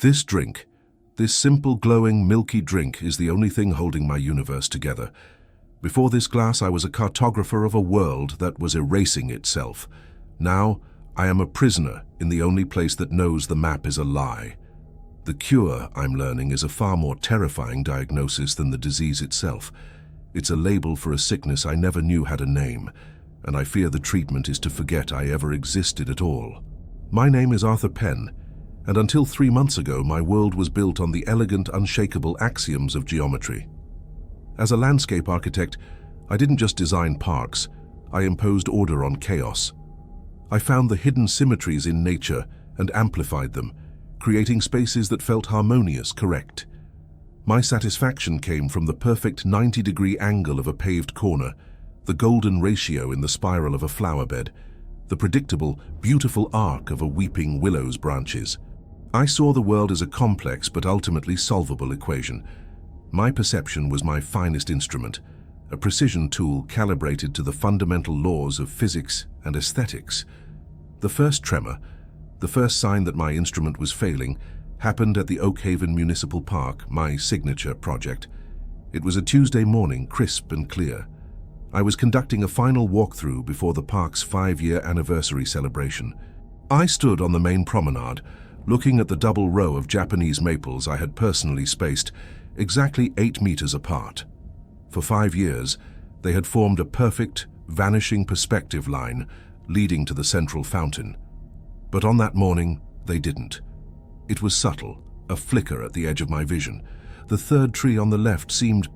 This drink, this simple, glowing, milky drink is the only thing holding my universe together. Before this glass, I was a cartographer of a world that was erasing itself. Now, I am a prisoner in the only place that knows the map is a lie. The cure, I'm learning, is a far more terrifying diagnosis than the disease itself. It's a label for a sickness I never knew had a name, and I fear the treatment is to forget I ever existed at all. My name is Arthur Penn, and until 3 months ago, my world was built on the elegant, unshakable axioms of geometry. As a landscape architect, I didn't just design parks, I imposed order on chaos. I found the hidden symmetries in nature and amplified them, creating spaces that felt harmonious, correct. My satisfaction came from the perfect 90-degree angle of a paved corner, the golden ratio in the spiral of a flower bed, the predictable, beautiful arc of a weeping willow's branches. I saw the world as a complex but ultimately solvable equation. My perception was my finest instrument, a precision tool calibrated to the fundamental laws of physics and aesthetics. The first tremor, the first sign that my instrument was failing, happened at the Oak Haven Municipal Park, my signature project. It was a Tuesday morning, crisp and clear. I was conducting a final walkthrough before the park's 5-year anniversary celebration. I stood on the main promenade, looking at the double row of Japanese maples I had personally spaced, exactly 8 meters apart. For 5 years, they had formed a perfect, vanishing perspective line leading to the central fountain. But on that morning, they didn't. It was subtle, a flicker at the edge of my vision. The third tree on the left seemed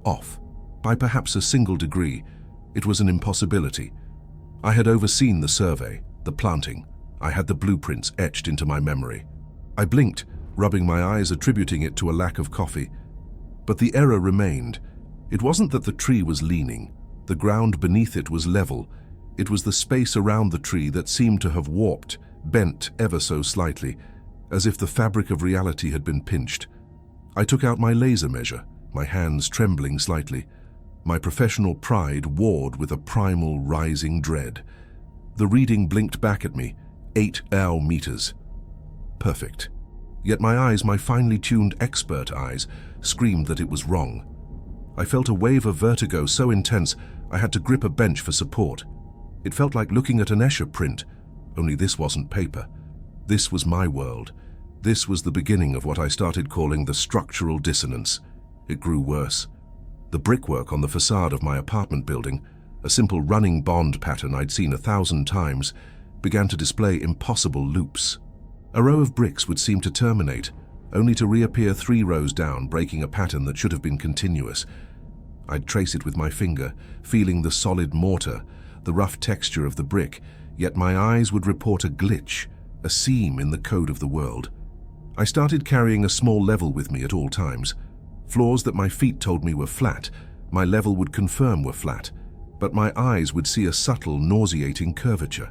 off, by perhaps a single degree. It was an impossibility. I had overseen the survey, the planting. I had the blueprints etched into my memory. I blinked, rubbing my eyes, attributing it to a lack of coffee. But the error remained. It wasn't that the tree was leaning. The ground beneath it was level. It was the space around the tree that seemed to have warped, bent ever so slightly, as if the fabric of reality had been pinched. I took out my laser measure, my hands trembling slightly. My professional pride warred with a primal rising dread. The reading blinked back at me, 8 meters. Perfect. Yet my eyes, my finely tuned expert eyes, screamed that it was wrong. I felt a wave of vertigo so intense I had to grip a bench for support. It felt like looking at an Escher print, only this wasn't paper. This was my world. This was the beginning of what I started calling the structural dissonance. It grew worse. The brickwork on the facade of my apartment building, a simple running bond pattern I'd seen 1,000 times, began to display impossible loops. A row of bricks would seem to terminate, only to reappear 3 rows down, breaking a pattern that should have been continuous. I'd trace it with my finger, feeling the solid mortar, the rough texture of the brick, yet my eyes would report a glitch, a seam in the code of the world. I started carrying a small level with me at all times. Floors that my feet told me were flat, my level would confirm were flat, but my eyes would see a subtle, nauseating curvature.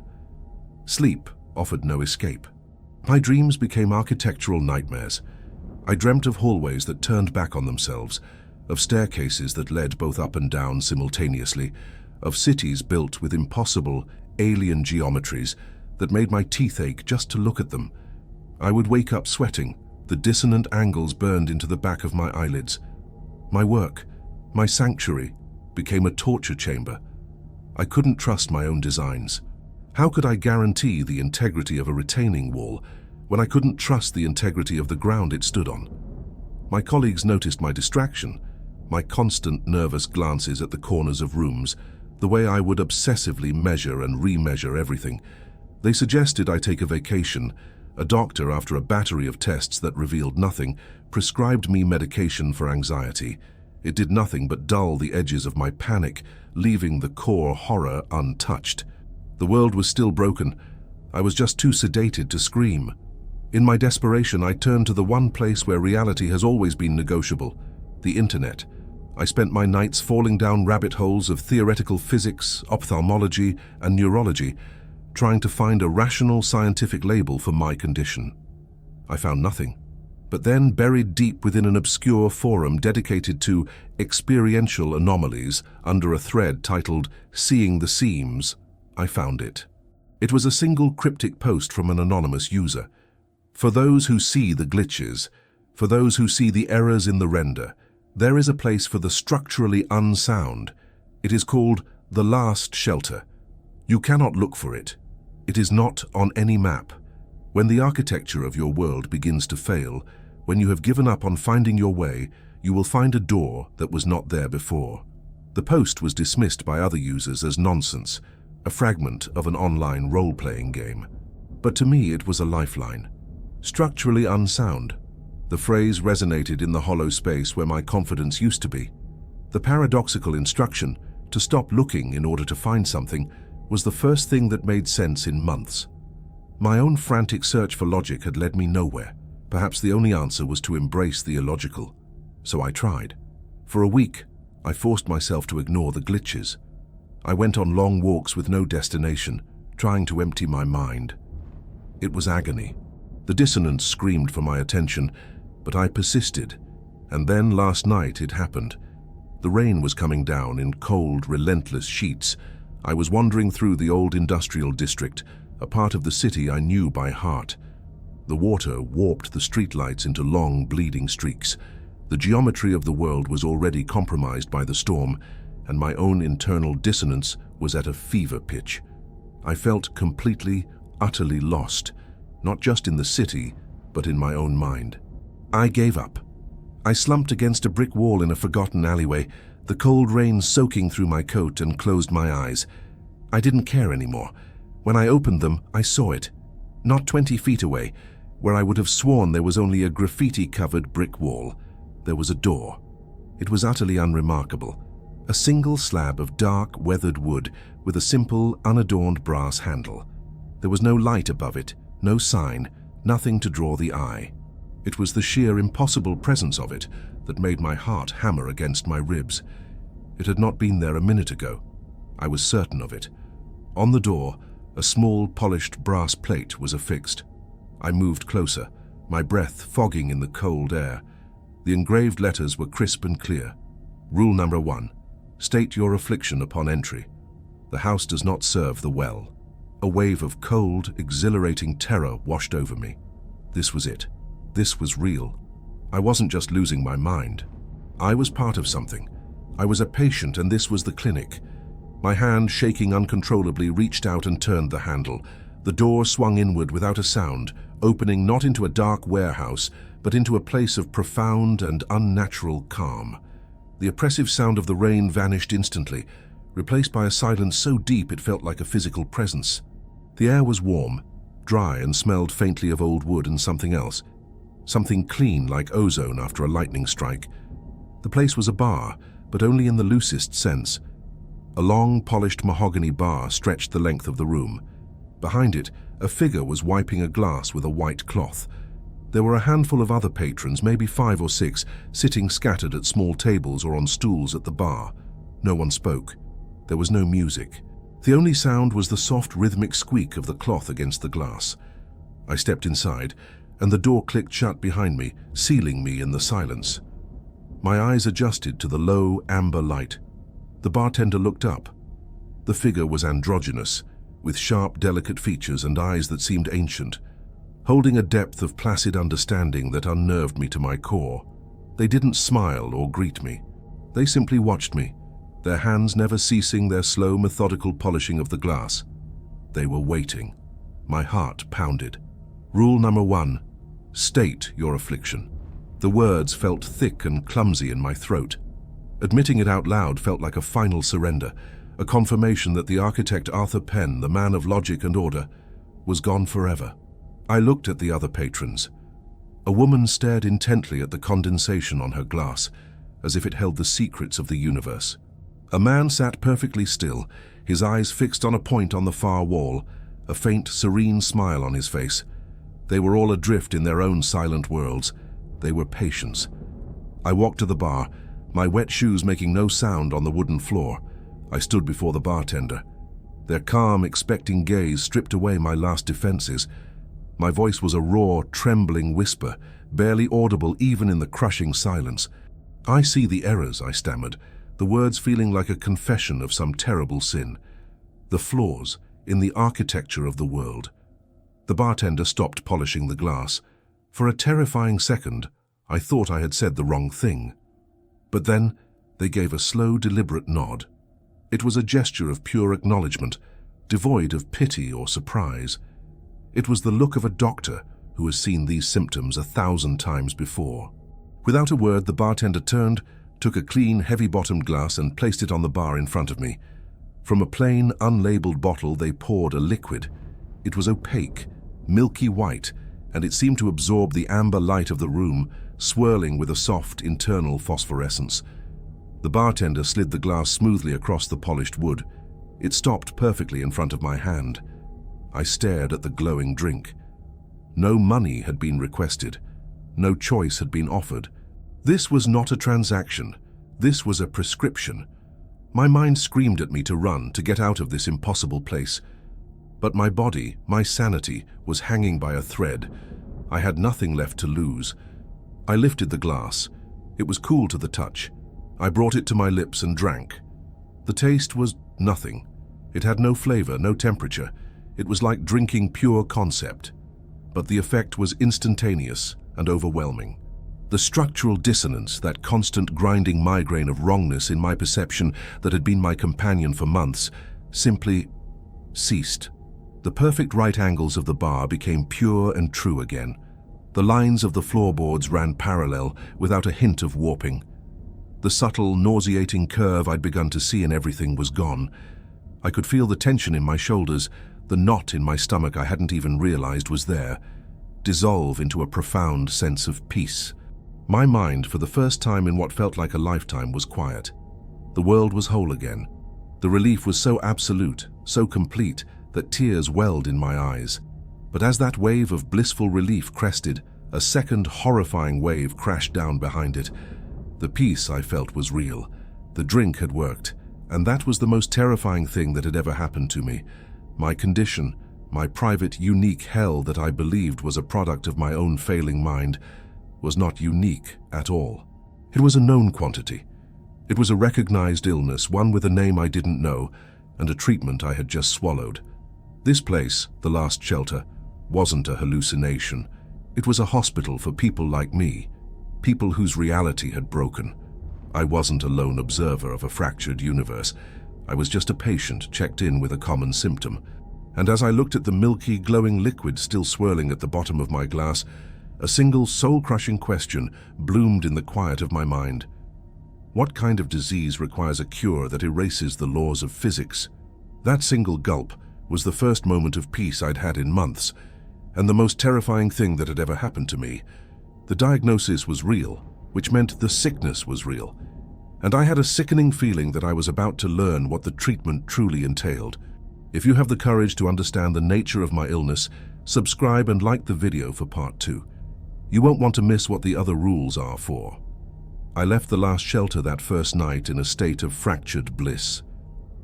Sleep offered no escape. My dreams became architectural nightmares. I dreamt of hallways that turned back on themselves, of staircases that led both up and down simultaneously, of cities built with impossible, alien geometries that made my teeth ache just to look at them. I would wake up sweating, the dissonant angles burned into the back of my eyelids. My work, my sanctuary, became a torture chamber. I couldn't trust my own designs. How could I guarantee the integrity of a retaining wall when I couldn't trust the integrity of the ground it stood on? My colleagues noticed my distraction, my constant nervous glances at the corners of rooms, the way I would obsessively measure and remeasure everything. They suggested I take a vacation. A doctor, after a battery of tests that revealed nothing, prescribed me medication for anxiety. It did nothing but dull the edges of my panic, leaving the core horror untouched. The world was still broken. I was just too sedated to scream. In my desperation, I turned to the one place where reality has always been negotiable, the internet. I spent my nights falling down rabbit holes of theoretical physics, ophthalmology, and neurology, trying to find a rational scientific label for my condition. I found nothing. But then, buried deep within an obscure forum dedicated to experiential anomalies under a thread titled "Seeing the Seams," I found it. It was a single cryptic post from an anonymous user. For those who see the glitches, for those who see the errors in the render, there is a place for the structurally unsound. It is called the last shelter. You cannot look for it. It is not on any map. When the architecture of your world begins to fail, when you have given up on finding your way, you will find a door that was not there before. The post was dismissed by other users as nonsense, a fragment of an online role-playing game. But to me it was a lifeline. Structurally unsound. The phrase resonated in the hollow space where my confidence used to be. The paradoxical instruction to stop looking in order to find something was the first thing that made sense in months. My own frantic search for logic had led me nowhere. Perhaps the only answer was to embrace the illogical. So I tried. For a week, I forced myself to ignore the glitches. I went on long walks with no destination, trying to empty my mind. It was agony. The dissonance screamed for my attention, but I persisted. And then last night it happened. The rain was coming down in cold, relentless sheets. I was wandering through the old industrial district, a part of the city I knew by heart. The water warped the streetlights into long, bleeding streaks. The geometry of the world was already compromised by the storm, and my own internal dissonance was at a fever pitch. I felt completely, utterly lost, not just in the city, but in my own mind. I gave up. I slumped against a brick wall in a forgotten alleyway, the cold rain soaking through my coat, and closed my eyes. I didn't care anymore. When I opened them, I saw it. Not 20 feet away, where I would have sworn there was only a graffiti-covered brick wall. There was a door. It was utterly unremarkable. A single slab of dark, weathered wood with a simple, unadorned brass handle. There was no light above it, no sign, nothing to draw the eye. It was the sheer impossible presence of it that made my heart hammer against my ribs. It had not been there a minute ago. I was certain of it. On the door, a small, polished brass plate was affixed. I moved closer, my breath fogging in the cold air. The engraved letters were crisp and clear. Rule number 1. State your affliction upon entry. The house does not serve the well. A wave of cold, exhilarating terror washed over me. This was it. This was real. I wasn't just losing my mind. I was part of something. I was a patient, and this was the clinic. My hand, shaking uncontrollably, reached out and turned the handle. The door swung inward without a sound, opening not into a dark warehouse, but into a place of profound and unnatural calm. The oppressive sound of the rain vanished instantly, replaced by a silence so deep it felt like a physical presence. The air was warm, dry, and smelled faintly of old wood and something else. Something clean like ozone after a lightning strike. The place was a bar, but only in the loosest sense. A long, polished mahogany bar stretched the length of the room. Behind it, a figure was wiping a glass with a white cloth. There were a handful of other patrons, maybe 5 or 6, sitting scattered at small tables or on stools at the bar. No one spoke. There was no music. The only sound was the soft, rhythmic squeak of the cloth against the glass. I stepped inside, and the door clicked shut behind me, sealing me in the silence. My eyes adjusted to the low, amber light. The bartender looked up. The figure was androgynous, with sharp, delicate features and eyes that seemed ancient, holding a depth of placid understanding that unnerved me to my core. They didn't smile or greet me. They simply watched me, their hands never ceasing their slow, methodical polishing of the glass. They were waiting. My heart pounded. Rule number 1. State your affliction. The words felt thick and clumsy in my throat. Admitting it out loud felt like a final surrender, a confirmation that the architect Arthur Penn, the man of logic and order, was gone forever. I looked at the other patrons. A woman stared intently at the condensation on her glass, as if it held the secrets of the universe. A man sat perfectly still, his eyes fixed on a point on the far wall, a faint, serene smile on his face. They were all adrift in their own silent worlds. They were patients. I walked to the bar, my wet shoes making no sound on the wooden floor. I stood before the bartender. Their calm, expecting gaze stripped away my last defenses. My voice was a raw, trembling whisper, barely audible even in the crushing silence. "I see the errors," I stammered, the words feeling like a confession of some terrible sin. "The flaws in the architecture of the world. The bartender stopped polishing the glass. For a terrifying second, I thought I had said the wrong thing. But then, they gave a slow, deliberate nod. It was a gesture of pure acknowledgement, devoid of pity or surprise. It was the look of a doctor who has seen these symptoms 1,000 times before. Without a word, the bartender turned, took a clean, heavy-bottomed glass and placed it on the bar in front of me. From a plain, unlabeled bottle, they poured a liquid. It was opaque, milky white, and it seemed to absorb the amber light of the room, swirling with a soft, internal phosphorescence. The bartender slid the glass smoothly across the polished wood. It stopped perfectly in front of my hand. I stared at the glowing drink. No money had been requested. No choice had been offered. This was not a transaction. This was a prescription. My mind screamed at me to run, to get out of this impossible place. But my body, my sanity, was hanging by a thread. I had nothing left to lose. I lifted the glass. It was cool to the touch. I brought it to my lips and drank. The taste was nothing. It had no flavor, no temperature. It was like drinking pure concept. But the effect was instantaneous and overwhelming. The structural dissonance, that constant grinding migraine of wrongness in my perception that had been my companion for months, simply ceased. The perfect right angles of the bar became pure and true again. The lines of the floorboards ran parallel, without a hint of warping. The subtle, nauseating curve I'd begun to see in everything was gone. I could feel the tension in my shoulders, the knot in my stomach I hadn't even realized was there, dissolve into a profound sense of peace. My mind, for the first time in what felt like a lifetime, was quiet. The world was whole again. The relief was so absolute, so complete, that tears welled in my eyes. But as that wave of blissful relief crested, a second horrifying wave crashed down behind it. The peace I felt was real. The drink had worked, and that was the most terrifying thing that had ever happened to me. My condition, my private, unique hell that I believed was a product of my own failing mind, was not unique at all. It was a known quantity. It was a recognized illness, one with a name I didn't know, and a treatment I had just swallowed. This place, the last shelter, wasn't a hallucination. It was a hospital for people like me, people whose reality had broken. I wasn't a lone observer of a fractured universe. I was just a patient checked in with a common symptom. And as I looked at the milky, glowing liquid still swirling at the bottom of my glass, a single soul-crushing question bloomed in the quiet of my mind. What kind of disease requires a cure that erases the laws of physics? That single gulp was the first moment of peace I'd had in months, and the most terrifying thing that had ever happened to me. The diagnosis was real, which meant the sickness was real, and I had a sickening feeling that I was about to learn what the treatment truly entailed. If you have the courage to understand the nature of my illness, subscribe and like the video for part 2. You won't want to miss what the other rules are for. I left the last shelter that first night in a state of fractured bliss.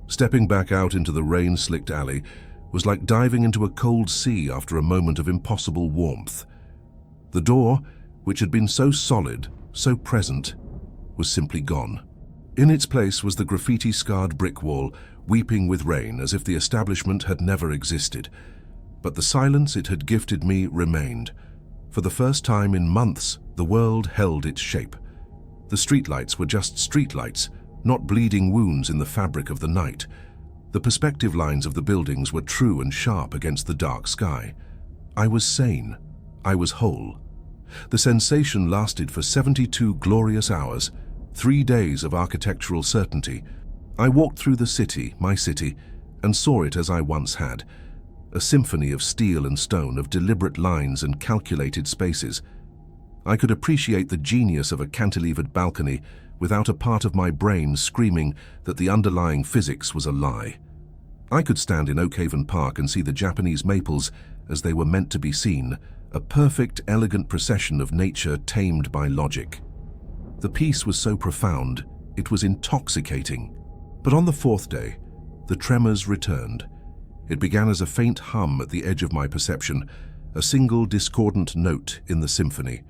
Stepping back out into the rain-slicked alley was like diving into a cold sea after a moment of impossible warmth. The door, which had been so solid, so present, was simply gone. In its place was the graffiti-scarred brick wall, weeping with rain as if the establishment had never existed. But the silence it had gifted me remained. For the first time in months, the world held its shape. The streetlights were just streetlights, not bleeding wounds in the fabric of the night. The perspective lines of the buildings were true and sharp against the dark sky. I was sane. I was whole. The sensation lasted for 72 glorious hours, 3 days of architectural certainty. I walked through the city, my city, and saw it as I once had. A symphony of steel and stone, of deliberate lines and calculated spaces. I could appreciate the genius of a cantilevered balcony without a part of my brain screaming that the underlying physics was a lie. I could stand in Oakhaven Park and see the Japanese maples as they were meant to be seen, a perfect, elegant procession of nature tamed by logic. The peace was so profound, it was intoxicating. But on the 4th day, the tremors returned. It began as a faint hum at the edge of my perception, a single discordant note in the symphony.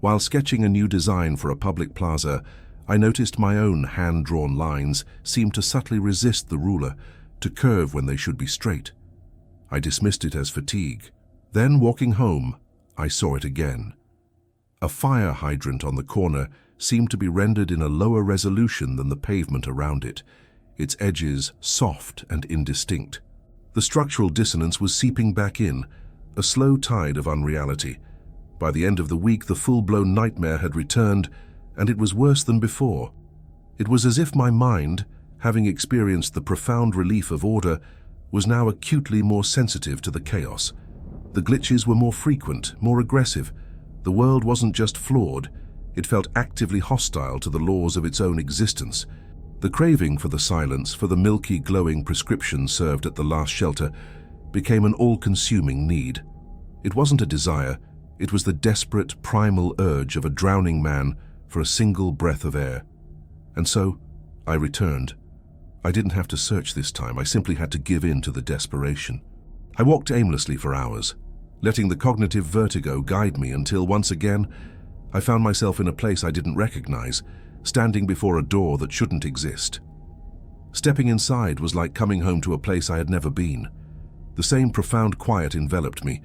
While sketching a new design for a public plaza, I noticed my own hand-drawn lines seemed to subtly resist the ruler, to curve when they should be straight. I dismissed it as fatigue, Then, walking home, I saw it again. A fire hydrant on the corner seemed to be rendered in a lower resolution than the pavement around it, its edges soft and indistinct. The structural dissonance was seeping back in, a slow tide of unreality. By the end of the week, the full-blown nightmare had returned, and it was worse than before. It was as if my mind, having experienced the profound relief of order, was now acutely more sensitive to the chaos. The glitches were more frequent, more aggressive. The world wasn't just flawed, it felt actively hostile to the laws of its own existence. The craving for the silence, for the milky, glowing prescription served at the last shelter, became an all-consuming need. It wasn't a desire, it was the desperate, primal urge of a drowning man for a single breath of air. And so, I returned. I didn't have to search this time, I simply had to give in to the desperation. I walked aimlessly for hours, letting the cognitive vertigo guide me until once again, I found myself in a place I didn't recognize, standing before a door that shouldn't exist. Stepping inside was like coming home to a place I had never been. The same profound quiet enveloped me.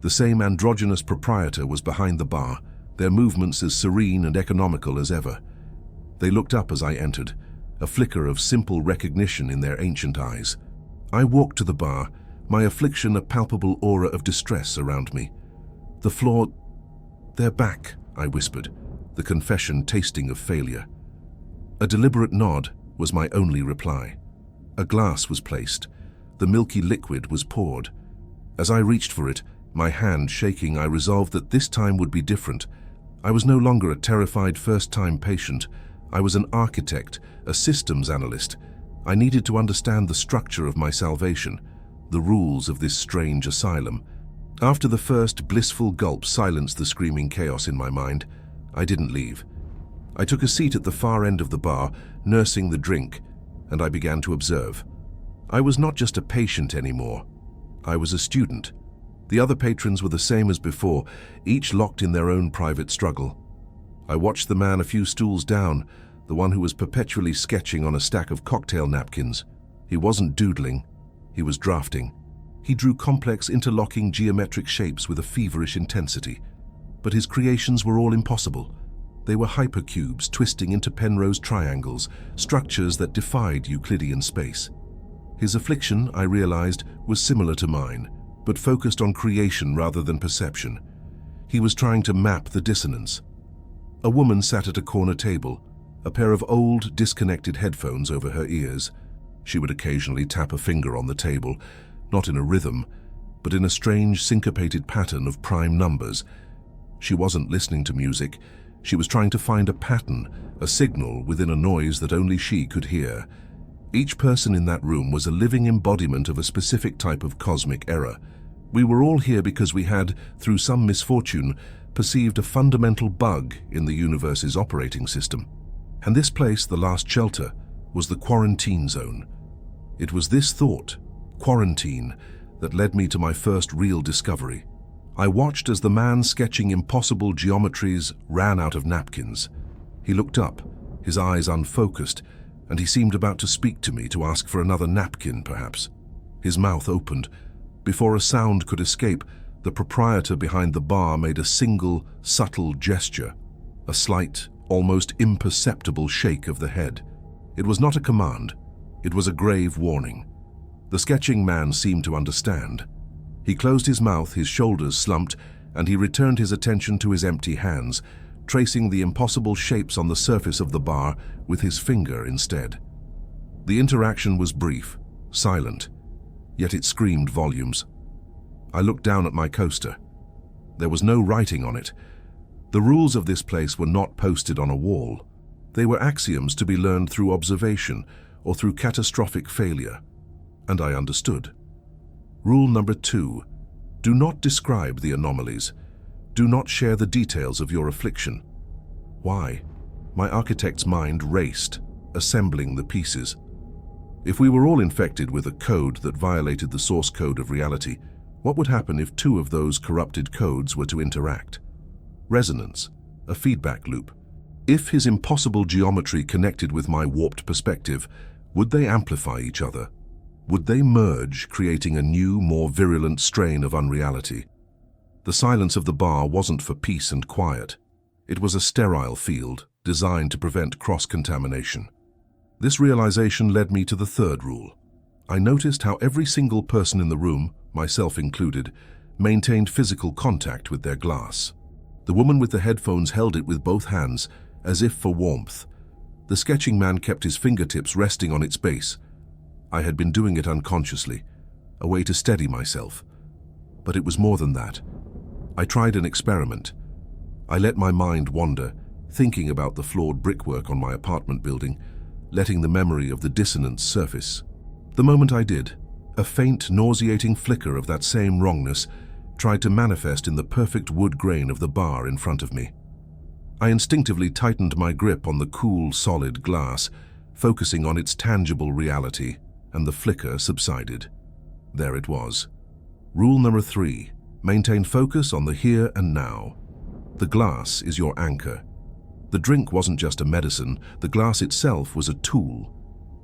The same androgynous proprietor was behind the bar, their movements as serene and economical as ever. They looked up as I entered, a flicker of simple recognition in their ancient eyes. I walked to the bar, my affliction a palpable aura of distress around me. The floor... "They're back," I whispered, the confession tasting of failure. A deliberate nod was my only reply. A glass was placed. The milky liquid was poured. As I reached for it, my hand shaking, I resolved that this time would be different. I was no longer a terrified first-time patient. I was an architect, a systems analyst. I needed to understand the structure of my salvation, the rules of this strange asylum. After the first blissful gulp silenced the screaming chaos in my mind, I didn't leave. I took a seat at the far end of the bar, nursing the drink, and I began to observe. I was not just a patient anymore. I was a student. The other patrons were the same as before, each locked in their own private struggle. I watched the man a few stools down, the one who was perpetually sketching on a stack of cocktail napkins. He wasn't doodling, he was drafting. He drew complex interlocking geometric shapes with a feverish intensity. But his creations were all impossible. They were hypercubes twisting into Penrose triangles, structures that defied Euclidean space. His affliction, I realized, was similar to mine, but focused on creation rather than perception. He was trying to map the dissonance. A woman sat at a corner table, a pair of old, disconnected headphones over her ears. She would occasionally tap a finger on the table, not in a rhythm, but in a strange, syncopated pattern of prime numbers. She wasn't listening to music. She was trying to find a pattern, a signal within a noise that only she could hear. Each person in that room was a living embodiment of a specific type of cosmic error. We were all here because we had, through some misfortune, perceived a fundamental bug in the universe's operating system. And this place, the last shelter, was the quarantine zone. It was this thought, quarantine, that led me to my first real discovery. I watched as the man sketching impossible geometries ran out of napkins. He looked up, his eyes unfocused, and he seemed about to speak to me, to ask for another napkin, perhaps. His mouth opened. Before a sound could escape, the proprietor behind the bar made a single, subtle gesture, a slight, almost imperceptible shake of the head. It was not a command, it was a grave warning. The sketching man seemed to understand. He closed his mouth, his shoulders slumped, and he returned his attention to his empty hands, tracing the impossible shapes on the surface of the bar with his finger instead. The interaction was brief, silent, yet it screamed volumes. I looked down at my coaster. There was no writing on it. The rules of this place were not posted on a wall. They were axioms to be learned through observation or through catastrophic failure. And I understood. Rule number 2, do not describe the anomalies. Do not share the details of your affliction. Why? My architect's mind raced, assembling the pieces. If we were all infected with a code that violated the source code of reality, what would happen if 2 of those corrupted codes were to interact? Resonance, a feedback loop. If his impossible geometry connected with my warped perspective, would they amplify each other? Would they merge, creating a new, more virulent strain of unreality? The silence of the bar wasn't for peace and quiet. It was a sterile field designed to prevent cross-contamination. This realization led me to the third rule. I noticed how every single person in the room, myself included, maintained physical contact with their glass. The woman with the headphones held it with both hands, as if for warmth. The sketching man kept his fingertips resting on its base. I had been doing it unconsciously, a way to steady myself. But it was more than that. I tried an experiment. I let my mind wander, thinking about the flawed brickwork on my apartment building, letting the memory of the dissonance surface. The moment I did, a faint, nauseating flicker of that same wrongness tried to manifest in the perfect wood grain of the bar in front of me. I instinctively tightened my grip on the cool, solid glass, focusing on its tangible reality, and the flicker subsided. There it was. Rule number 3, maintain focus on the here and now. The glass is your anchor. The drink wasn't just a medicine, the glass itself was a tool.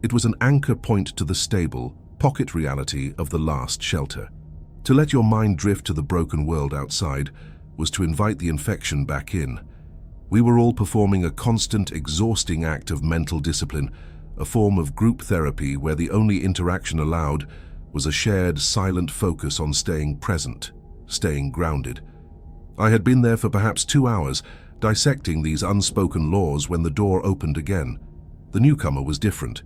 It was an anchor point to the stable, pocket reality of the last shelter. To let your mind drift to the broken world outside was to invite the infection back in. We were all performing a constant, exhausting act of mental discipline, a form of group therapy where the only interaction allowed was a shared, silent focus on staying present, staying grounded. I had been there for perhaps 2 hours, dissecting these unspoken laws when the door opened again. The newcomer was different.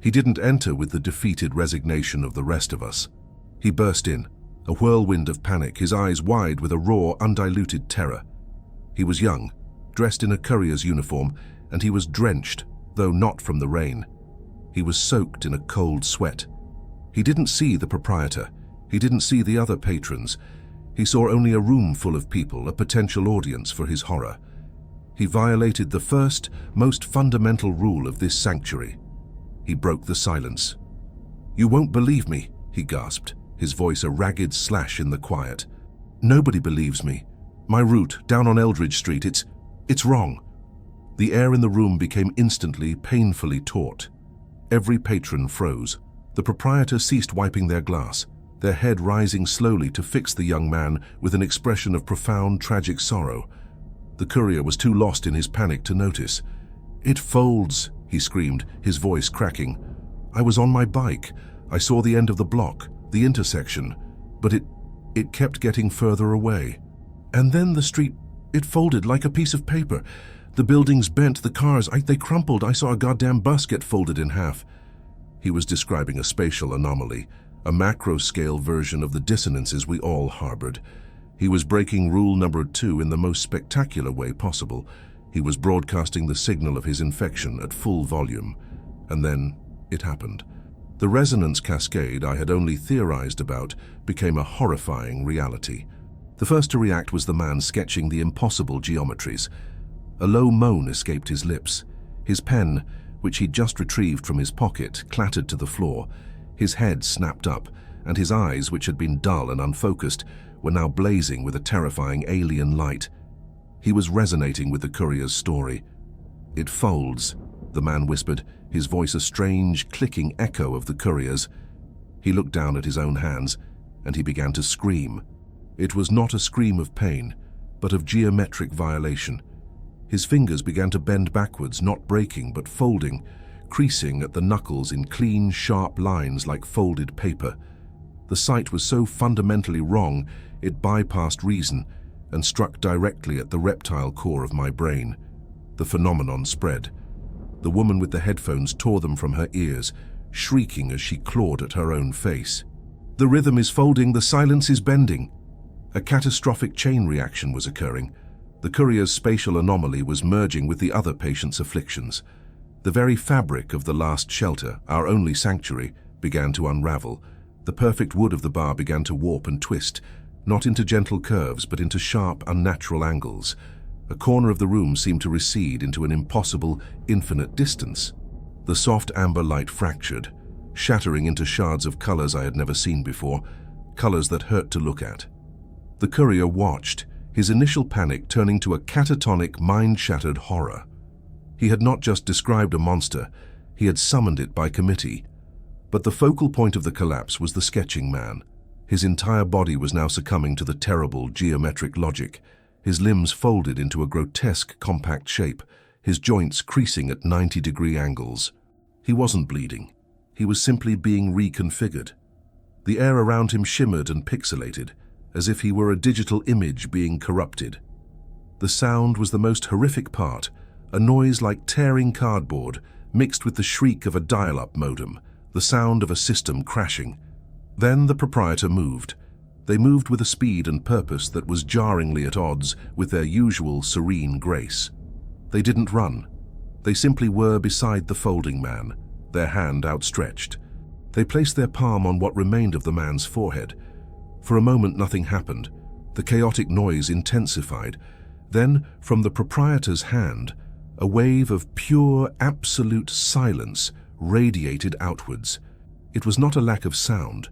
He didn't enter with the defeated resignation of the rest of us. He burst in, a whirlwind of panic, his eyes wide with a raw, undiluted terror. He was young, dressed in a courier's uniform, and he was drenched, though not from the rain. He was soaked in a cold sweat. He didn't see the proprietor. He didn't see the other patrons. He saw only a room full of people, a potential audience for his horror. He violated the first, most fundamental rule of this sanctuary. He broke the silence. "You won't believe me," he gasped, his voice a ragged slash in the quiet. "Nobody believes me. My route, down on Eldridge Street, it's wrong." The air in the room became instantly, painfully taut. Every patron froze. The proprietor ceased wiping their glass, their head rising slowly to fix the young man with an expression of profound, tragic sorrow. The courier was too lost in his panic to notice. "It folds," he screamed, his voice cracking. "I was on my bike. I saw the end of the block, the intersection, but it kept getting further away. And then the street, it folded like a piece of paper. The buildings bent, the cars, they crumpled. I saw a goddamn bus get folded in half." He was describing a spatial anomaly, a macro-scale version of the dissonances we all harbored. He was breaking rule number 2 in the most spectacular way possible. He was broadcasting the signal of his infection at full volume. And then it happened. The resonance cascade I had only theorized about became a horrifying reality. The first to react was the man sketching the impossible geometries. A low moan escaped his lips. His pen, which he'd just retrieved from his pocket, clattered to the floor. His head snapped up, and his eyes, which had been dull and unfocused, were now blazing with a terrifying alien light. He was resonating with the courier's story. "It folds," the man whispered, his voice a strange, clicking echo of the courier's. He looked down at his own hands, and he began to scream. It was not a scream of pain, but of geometric violation. His fingers began to bend backwards, not breaking, but folding, creasing at the knuckles in clean, sharp lines like folded paper. The sight was so fundamentally wrong, it bypassed reason and struck directly at the reptile core of my brain. The phenomenon spread. The woman with the headphones tore them from her ears, shrieking as she clawed at her own face. "The rhythm is folding, the silence is bending." A catastrophic chain reaction was occurring. The courier's spatial anomaly was merging with the other patient's afflictions. The very fabric of the last shelter, our only sanctuary, began to unravel. The perfect wood of the bar began to warp and twist, not into gentle curves, but into sharp, unnatural angles. A corner of the room seemed to recede into an impossible, infinite distance. The soft amber light fractured, shattering into shards of colors I had never seen before, colors that hurt to look at. The courier watched, his initial panic turning to a catatonic, mind-shattered horror. He had not just described a monster, he had summoned it by committee. But the focal point of the collapse was the sketching man. His entire body was now succumbing to the terrible geometric logic. His limbs folded into a grotesque, compact shape, his joints creasing at 90-degree angles. He wasn't bleeding. He was simply being reconfigured. The air around him shimmered and pixelated, as if he were a digital image being corrupted. The sound was the most horrific part, a noise like tearing cardboard, mixed with the shriek of a dial-up modem, the sound of a system crashing. Then the proprietor moved. They moved with a speed and purpose that was jarringly at odds with their usual serene grace. They didn't run. They simply were beside the folding man, their hand outstretched. They placed their palm on what remained of the man's forehead. For a moment nothing happened. The chaotic noise intensified. Then, from the proprietor's hand, a wave of pure, absolute silence radiated outwards. It was not a lack of sound.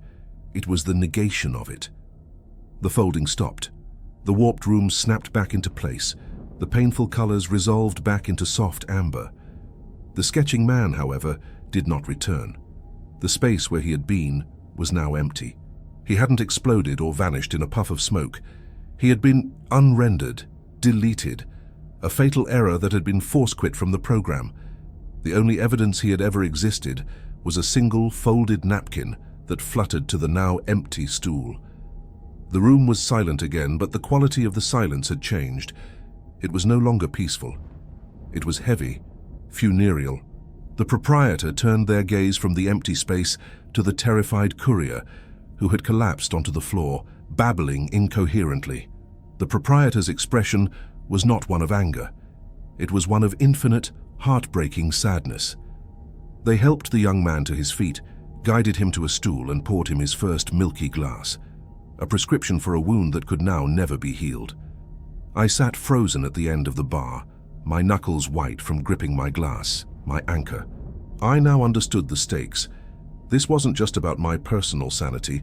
It was the negation of it. The folding stopped. The warped room snapped back into place. The painful colors resolved back into soft amber. The sketching man, however, did not return. The space where he had been was now empty. He hadn't exploded or vanished in a puff of smoke. He had been unrendered, deleted, a fatal error that had been force-quit from the program. The only evidence he had ever existed was a single folded napkin that fluttered to the now empty stool. The room was silent again, but the quality of the silence had changed. It was no longer peaceful. It was heavy, funereal. The proprietor turned their gaze from the empty space to the terrified courier, who had collapsed onto the floor, babbling incoherently. The proprietor's expression was not one of anger. It was one of infinite, heartbreaking sadness. They helped the young man to his feet, guided him to a stool and poured him his first milky glass, a prescription for a wound that could now never be healed. I sat frozen at the end of the bar, my knuckles white from gripping my glass, my anchor. I now understood the stakes. This wasn't just about my personal sanity.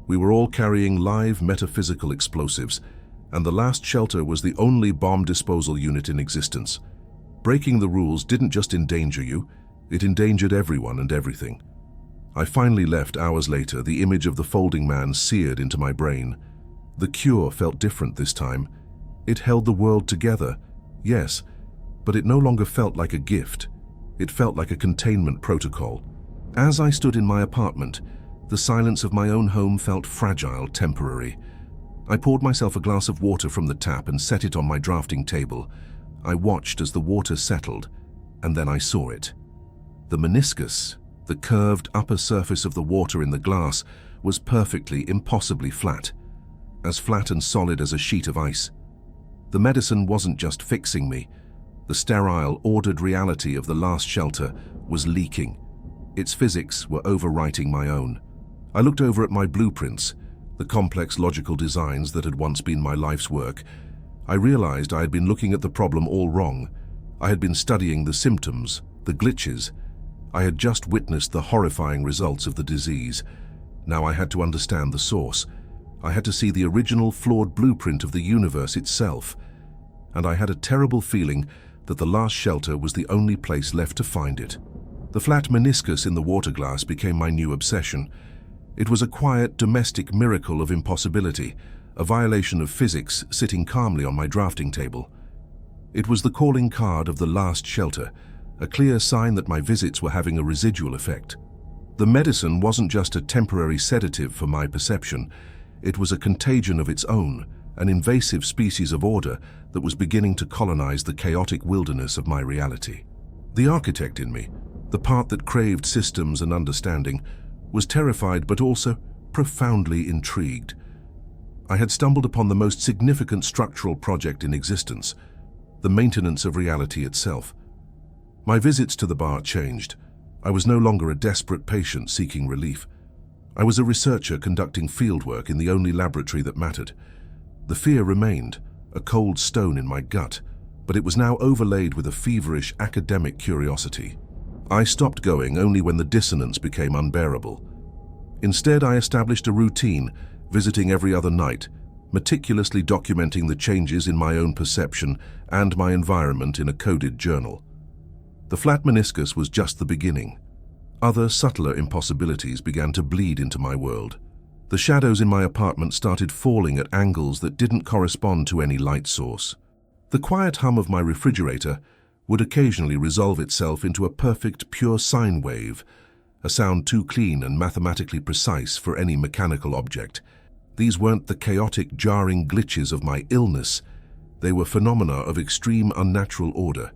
We were all carrying live metaphysical explosives, and the last shelter was the only bomb disposal unit in existence. Breaking the rules didn't just endanger you, it endangered everyone and everything. I finally left hours later, the image of the folding man seared into my brain. The cure felt different this time. It held the world together, yes, but it no longer felt like a gift. It felt like a containment protocol. As I stood in my apartment, the silence of my own home felt fragile, temporary. I poured myself a glass of water from the tap and set it on my drafting table. I watched as the water settled, and then I saw it. The meniscus, the curved upper surface of the water in the glass, was perfectly, impossibly flat, as flat and solid as a sheet of ice. The medicine wasn't just fixing me. The sterile, ordered reality of the last shelter was leaking. Its physics were overwriting my own. I looked over at my blueprints, the complex logical designs that had once been my life's work. I realized I had been looking at the problem all wrong. I had been studying the symptoms, the glitches. I had just witnessed the horrifying results of the disease. Now I had to understand the source. I had to see the original flawed blueprint of the universe itself. And I had a terrible feeling that the last shelter was the only place left to find it. The flat meniscus in the water glass became my new obsession. It was a quiet, domestic miracle of impossibility, a violation of physics sitting calmly on my drafting table. It was the calling card of the last shelter, a clear sign that my visits were having a residual effect. The medicine wasn't just a temporary sedative for my perception. It was a contagion of its own, an invasive species of order that was beginning to colonize the chaotic wilderness of my reality. The architect in me, the part that craved systems and understanding, was terrified but also profoundly intrigued. I had stumbled upon the most significant structural project in existence, the maintenance of reality itself. My visits to the bar changed. I was no longer a desperate patient seeking relief. I was a researcher conducting fieldwork in the only laboratory that mattered. The fear remained, a cold stone in my gut, but it was now overlaid with a feverish academic curiosity. I stopped going only when the dissonance became unbearable. Instead, I established a routine, visiting every other night, meticulously documenting the changes in my own perception and my environment in a coded journal. The flat meniscus was just the beginning. Other, subtler impossibilities began to bleed into my world. The shadows in my apartment started falling at angles that didn't correspond to any light source. The quiet hum of my refrigerator would occasionally resolve itself into a perfect pure sine wave, a sound too clean and mathematically precise for any mechanical object. These weren't the chaotic, jarring glitches of my illness. They were phenomena of extreme unnatural order.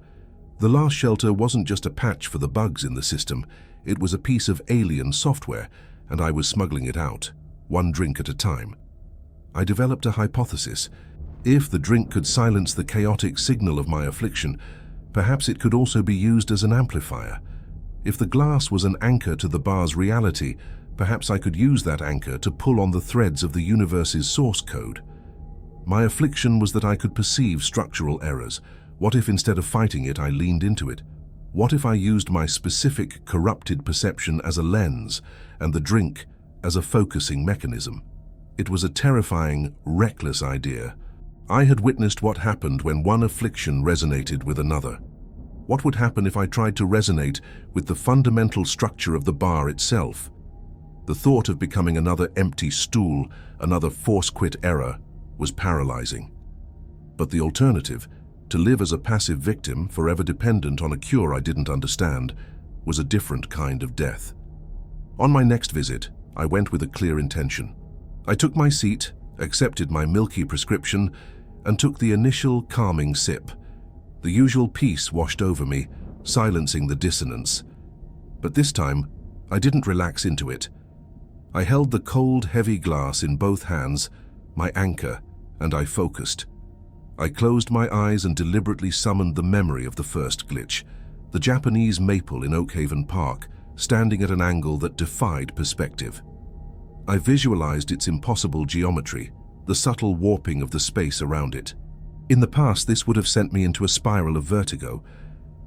The last shelter wasn't just a patch for the bugs in the system. It was a piece of alien software, and I was smuggling it out, one drink at a time. I developed a hypothesis. If the drink could silence the chaotic signal of my affliction, perhaps it could also be used as an amplifier. If the glass was an anchor to the bar's reality, perhaps I could use that anchor to pull on the threads of the universe's source code. My affliction was that I could perceive structural errors. What if instead of fighting it, I leaned into it? What if I used my specific, corrupted perception as a lens and the drink as a focusing mechanism? It was a terrifying, reckless idea. I had witnessed what happened when one affliction resonated with another. What would happen if I tried to resonate with the fundamental structure of the bar itself? The thought of becoming another empty stool, another force-quit error, was paralyzing. But the alternative, to live as a passive victim, forever dependent on a cure I didn't understand, was a different kind of death. On my next visit, I went with a clear intention. I took my seat, accepted my milky prescription, and took the initial calming sip. The usual peace washed over me, silencing the dissonance. But this time, I didn't relax into it. I held the cold, heavy glass in both hands, my anchor, and I focused. I closed my eyes and deliberately summoned the memory of the first glitch, the Japanese maple in Oakhaven Park, standing at an angle that defied perspective. I visualized its impossible geometry, the subtle warping of the space around it. In the past, this would have sent me into a spiral of vertigo,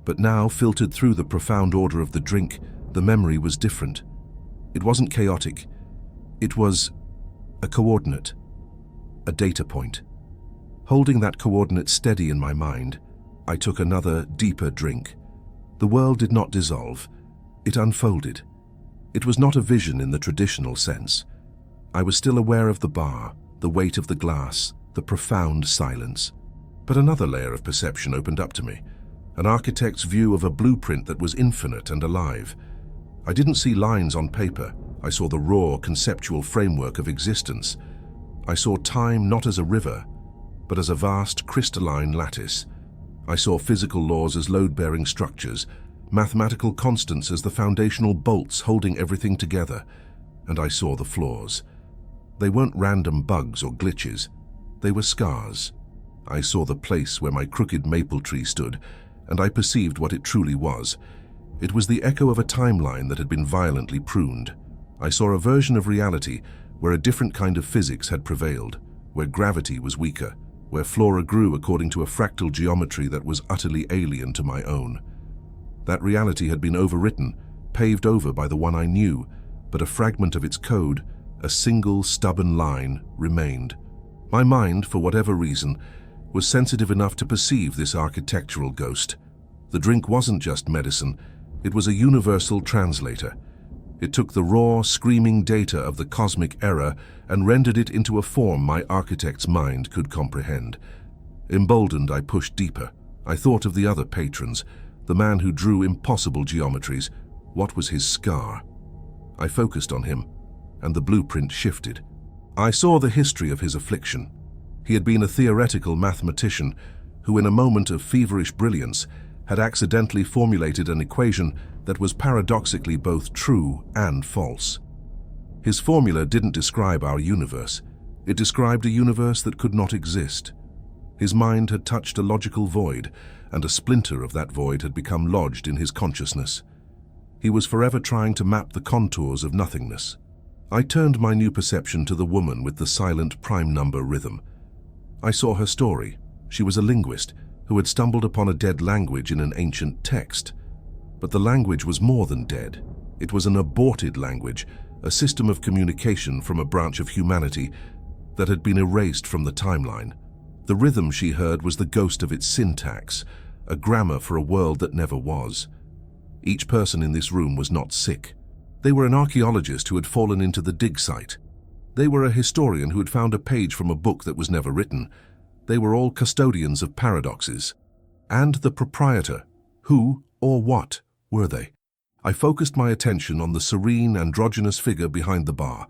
but now, filtered through the profound order of the drink, the memory was different. It wasn't chaotic. It was a coordinate, a data point. Holding that coordinate steady in my mind, I took another, deeper drink. The world did not dissolve. It unfolded. It was not a vision in the traditional sense. I was still aware of the bar, the weight of the glass, the profound silence. But another layer of perception opened up to me, an architect's view of a blueprint that was infinite and alive. I didn't see lines on paper. I saw the raw, conceptual framework of existence. I saw time not as a river, but as a vast, crystalline lattice. I saw physical laws as load-bearing structures, mathematical constants as the foundational bolts holding everything together, and I saw the flaws. They weren't random bugs or glitches. They were scars. I saw the place where my crooked maple tree stood, and I perceived what it truly was. It was the echo of a timeline that had been violently pruned. I saw a version of reality where a different kind of physics had prevailed, where gravity was weaker, where flora grew according to a fractal geometry that was utterly alien to my own. That reality had been overwritten, paved over by the one I knew, but a fragment of its code, a single stubborn line, remained. My mind, for whatever reason, was sensitive enough to perceive this architectural ghost. The drink wasn't just medicine, it was a universal translator. It took the raw, screaming data of the cosmic error and rendered it into a form my architect's mind could comprehend. Emboldened, I pushed deeper. I thought of the other patrons, the man who drew impossible geometries. What was his scar? I focused on him, and the blueprint shifted. I saw the history of his affliction. He had been a theoretical mathematician who, in a moment of feverish brilliance, had accidentally formulated an equation that was paradoxically both true and false. His formula didn't describe our universe. It described a universe that could not exist. His mind had touched a logical void, and a splinter of that void had become lodged in his consciousness. He was forever trying to map the contours of nothingness. I turned my new perception to the woman with the silent prime number rhythm. I saw her story. She was a linguist who had stumbled upon a dead language in an ancient text. But the language was more than dead. It was an aborted language, a system of communication from a branch of humanity that had been erased from the timeline. The rhythm she heard was the ghost of its syntax, a grammar for a world that never was. Each person in this room was not sick. They were an archaeologist who had fallen into the dig site. They were a historian who had found a page from a book that was never written. They were all custodians of paradoxes. And the proprietor. Who or what were they? I focused my attention on the serene, androgynous figure behind the bar.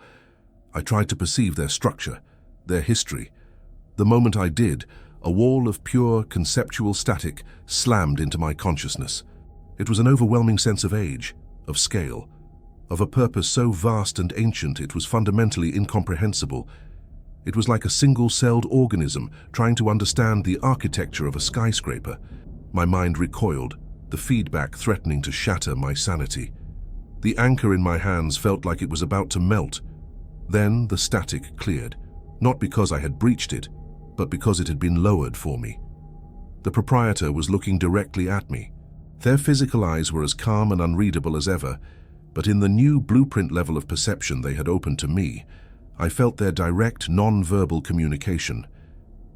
I tried to perceive their structure, their history. The moment I did, a wall of pure, conceptual static slammed into my consciousness. It was an overwhelming sense of age, of scale, of a purpose so vast and ancient it was fundamentally incomprehensible. It was like a single-celled organism trying to understand the architecture of a skyscraper. My mind recoiled, the feedback threatening to shatter my sanity. The anchor in my hands felt like it was about to melt. Then the static cleared, not because I had breached it, but because it had been lowered for me. The proprietor was looking directly at me. Their physical eyes were as calm and unreadable as ever, but in the new blueprint level of perception they had opened to me, I felt their direct, non-verbal communication.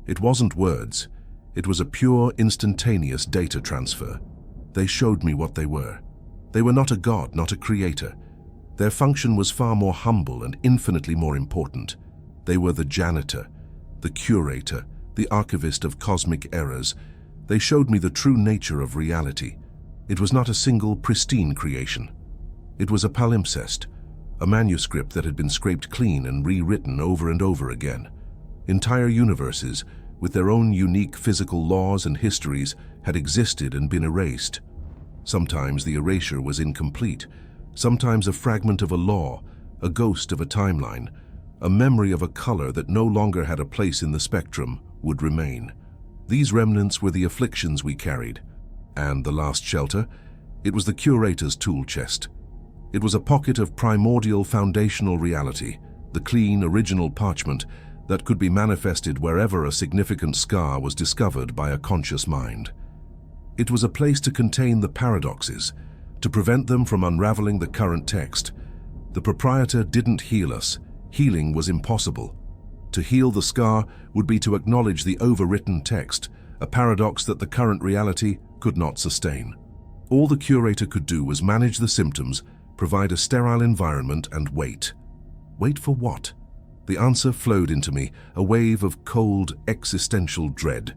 It wasn't words. It was a pure, instantaneous data transfer. They showed me what they were. They were not a god, not a creator. Their function was far more humble and infinitely more important. They were the janitor, the curator, the archivist of cosmic errors. They showed me the true nature of reality. It was not a single, pristine creation. It was a palimpsest, a manuscript that had been scraped clean and rewritten over and over again. Entire universes, with their own unique physical laws and histories, had existed and been erased. Sometimes the erasure was incomplete, sometimes a fragment of a law, a ghost of a timeline, a memory of a color that no longer had a place in the spectrum would remain. These remnants were the afflictions we carried. And the last shelter? It was the curator's tool chest. It was a pocket of primordial foundational reality, the clean, original parchment that could be manifested wherever a significant scar was discovered by a conscious mind. It was a place to contain the paradoxes, to prevent them from unraveling the current text. The proprietor didn't heal us. Healing was impossible. To heal the scar would be to acknowledge the overwritten text, a paradox that the current reality could not sustain. All the curator could do was manage the symptoms, provide a sterile environment, and wait. Wait for what? The answer flowed into me, a wave of cold, existential dread.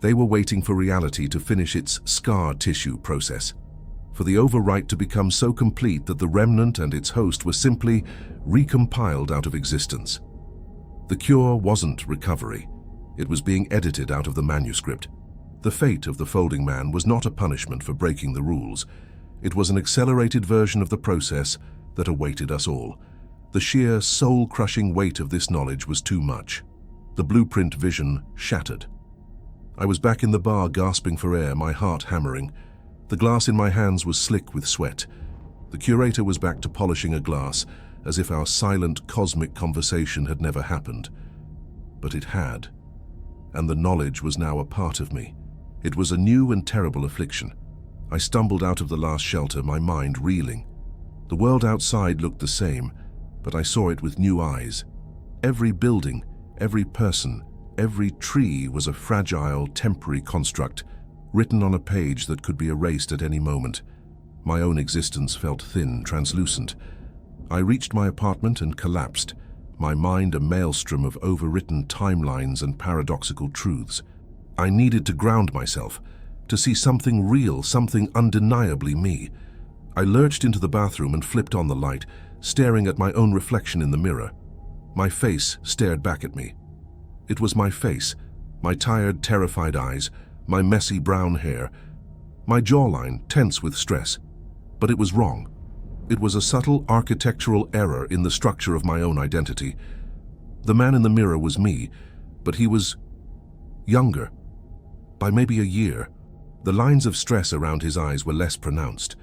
They were waiting for reality to finish its scar tissue process, for the overwrite to become so complete that the remnant and its host were simply recompiled out of existence. The cure wasn't recovery. It was being edited out of the manuscript. The fate of the folding man was not a punishment for breaking the rules. It was an accelerated version of the process that awaited us all. The sheer, soul-crushing weight of this knowledge was too much. The blueprint vision shattered. I was back in the bar, gasping for air, my heart hammering. The glass in my hands was slick with sweat. The curator was back to polishing a glass, as if our silent, cosmic conversation had never happened. But it had. And the knowledge was now a part of me. It was a new and terrible affliction. I stumbled out of the last shelter, my mind reeling. The world outside looked the same, but I saw it with new eyes. Every building, every person, every tree was a fragile, temporary construct, written on a page that could be erased at any moment. My own existence felt thin, translucent. I reached my apartment and collapsed, my mind a maelstrom of overwritten timelines and paradoxical truths. I needed to ground myself, to see something real, something undeniably me. I lurched into the bathroom and flipped on the light, staring at my own reflection in the mirror. My face stared back at me. It was my face, my tired, terrified eyes, my messy brown hair, my jawline tense with stress. But it was wrong. It was a subtle architectural error in the structure of my own identity. The man in the mirror was me, but he was younger, by maybe a year. The lines of stress around his eyes were less pronounced.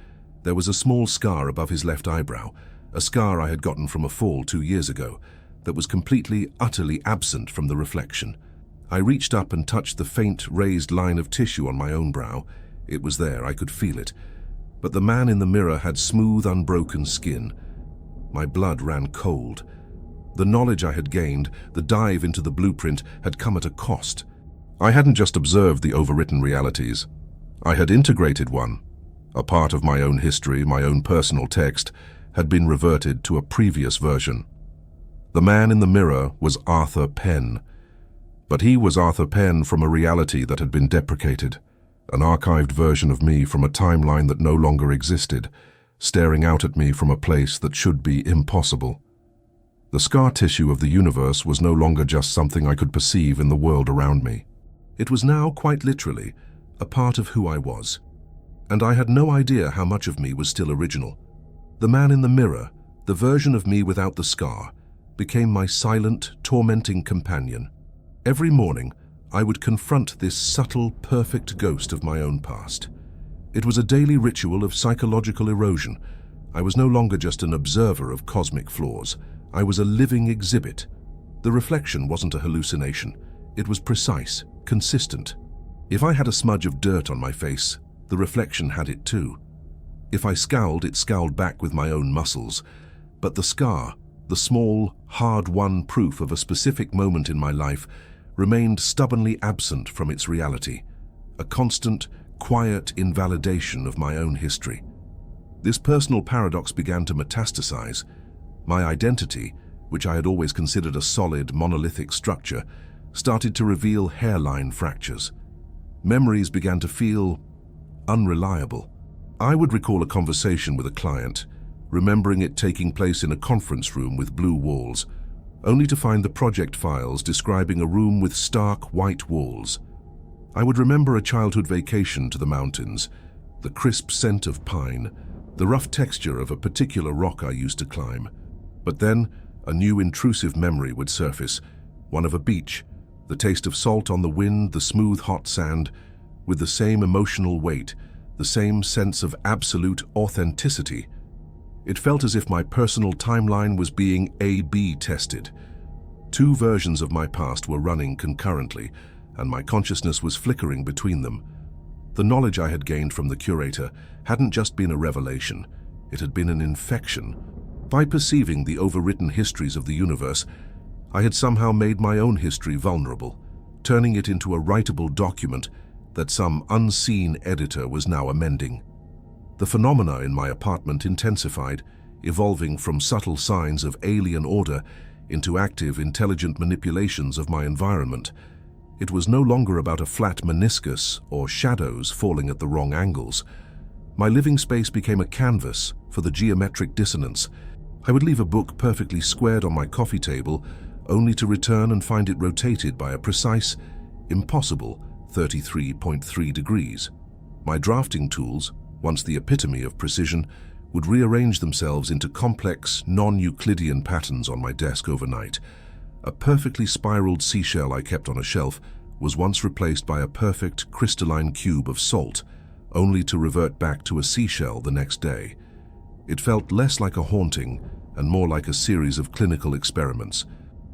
There was a small scar above his left eyebrow, a scar I had gotten from a fall 2 years ago, that was completely, utterly absent from the reflection. I reached up and touched the faint, raised line of tissue on my own brow. It was there, I could feel it. But the man in the mirror had smooth, unbroken skin. My blood ran cold. The knowledge I had gained, the dive into the blueprint, had come at a cost. I hadn't just observed the overwritten realities. I had integrated one. A part of my own history, my own personal text, had been reverted to a previous version. The man in the mirror was Arthur Penn. But he was Arthur Penn from a reality that had been deprecated, an archived version of me from a timeline that no longer existed, staring out at me from a place that should be impossible. The scar tissue of the universe was no longer just something I could perceive in the world around me. It was now, quite literally, a part of who I was. And I had no idea how much of me was still original. The man in the mirror, the version of me without the scar, became my silent, tormenting companion. Every morning, I would confront this subtle, perfect ghost of my own past. It was a daily ritual of psychological erosion. I was no longer just an observer of cosmic flaws. I was a living exhibit. The reflection wasn't a hallucination. It was precise, consistent. If I had a smudge of dirt on my face, the reflection had it too. If I scowled, it scowled back with my own muscles. But the scar, the small, hard-won proof of a specific moment in my life, remained stubbornly absent from its reality, a constant, quiet invalidation of my own history. This personal paradox began to metastasize. My identity, which I had always considered a solid, monolithic structure, started to reveal hairline fractures. Memories began to feel unreliable. I would recall a conversation with a client, remembering it taking place in a conference room with blue walls, only to find the project files describing a room with stark white walls. I would remember a childhood vacation to the mountains, the crisp scent of pine, the rough texture of a particular rock I used to climb. But then, a new intrusive memory would surface, one of a beach, the taste of salt on the wind, the smooth hot sand, with the same emotional weight, the same sense of absolute authenticity. It felt as if my personal timeline was being A/B tested. Two versions of my past were running concurrently, and my consciousness was flickering between them. The knowledge I had gained from the curator hadn't just been a revelation, it had been an infection. By perceiving the overwritten histories of the universe, I had somehow made my own history vulnerable, turning it into a writable document that some unseen editor was now amending. The phenomena in my apartment intensified, evolving from subtle signs of alien order into active, intelligent manipulations of my environment. It was no longer about a flat meniscus or shadows falling at the wrong angles. My living space became a canvas for the geometric dissonance. I would leave a book perfectly squared on my coffee table, only to return and find it rotated by a precise, impossible 33.3 degrees. My drafting tools, once the epitome of precision, would rearrange themselves into complex, non-Euclidean patterns on my desk overnight. A perfectly spiraled seashell I kept on a shelf was once replaced by a perfect crystalline cube of salt, only to revert back to a seashell the next day. It felt less like a haunting and more like a series of clinical experiments.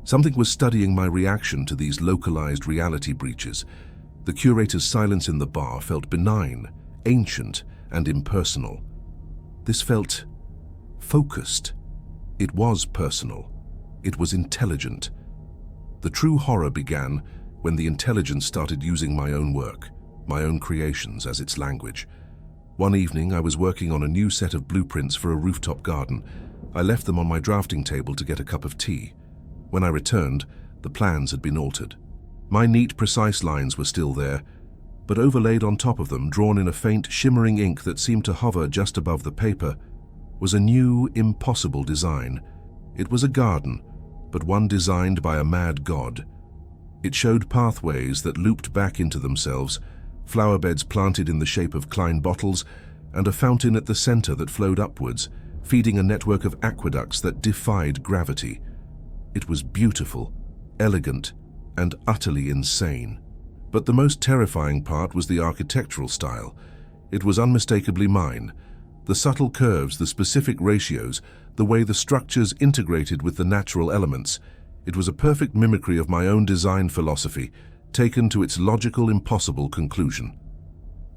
Something was studying my reaction to these localized reality breaches. The curator's silence in the bar felt benign, ancient, and impersonal. This felt focused. It was personal. It was intelligent. The true horror began when the intelligence started using my own work, my own creations, as its language. One evening, I was working on a new set of blueprints for a rooftop garden. I left them on my drafting table to get a cup of tea. When I returned, the plans had been altered. My neat, precise lines were still there, but overlaid on top of them, drawn in a faint, shimmering ink that seemed to hover just above the paper, was a new, impossible design. It was a garden, but one designed by a mad god. It showed pathways that looped back into themselves, flower beds planted in the shape of Klein bottles, and a fountain at the center that flowed upwards, feeding a network of aqueducts that defied gravity. It was beautiful, elegant, and utterly insane. But the most terrifying part was the architectural style. It was unmistakably mine. The subtle curves, the specific ratios, the way the structures integrated with the natural elements. It was a perfect mimicry of my own design philosophy, taken to its logical, impossible conclusion.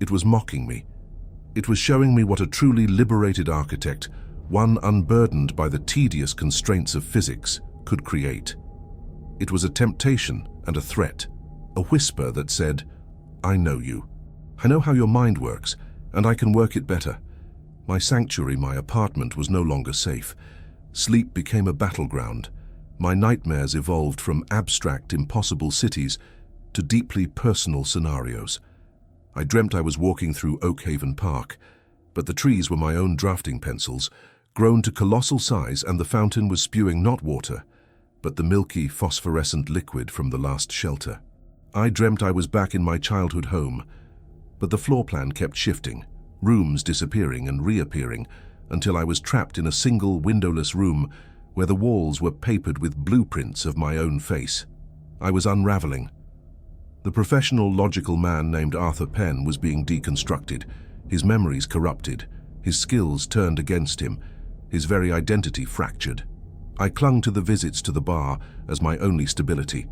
It was mocking me. It was showing me what a truly liberated architect, one unburdened by the tedious constraints of physics, could create. It was a temptation and a threat, a whisper that said, "I know you. I know how your mind works, and I can work it better." My sanctuary, my apartment, was no longer safe. Sleep became a battleground. My nightmares evolved from abstract, impossible cities to deeply personal scenarios. I dreamt I was walking through Oakhaven Park, but the trees were my own drafting pencils, grown to colossal size, and the fountain was spewing not water, but the milky, phosphorescent liquid from the last shelter. I dreamt I was back in my childhood home, but the floor plan kept shifting, rooms disappearing and reappearing, until I was trapped in a single windowless room where the walls were papered with blueprints of my own face. I was unraveling. The professional, logical man named Arthur Penn was being deconstructed, his memories corrupted, his skills turned against him, his very identity fractured. I clung to the visits to the bar as my only stability,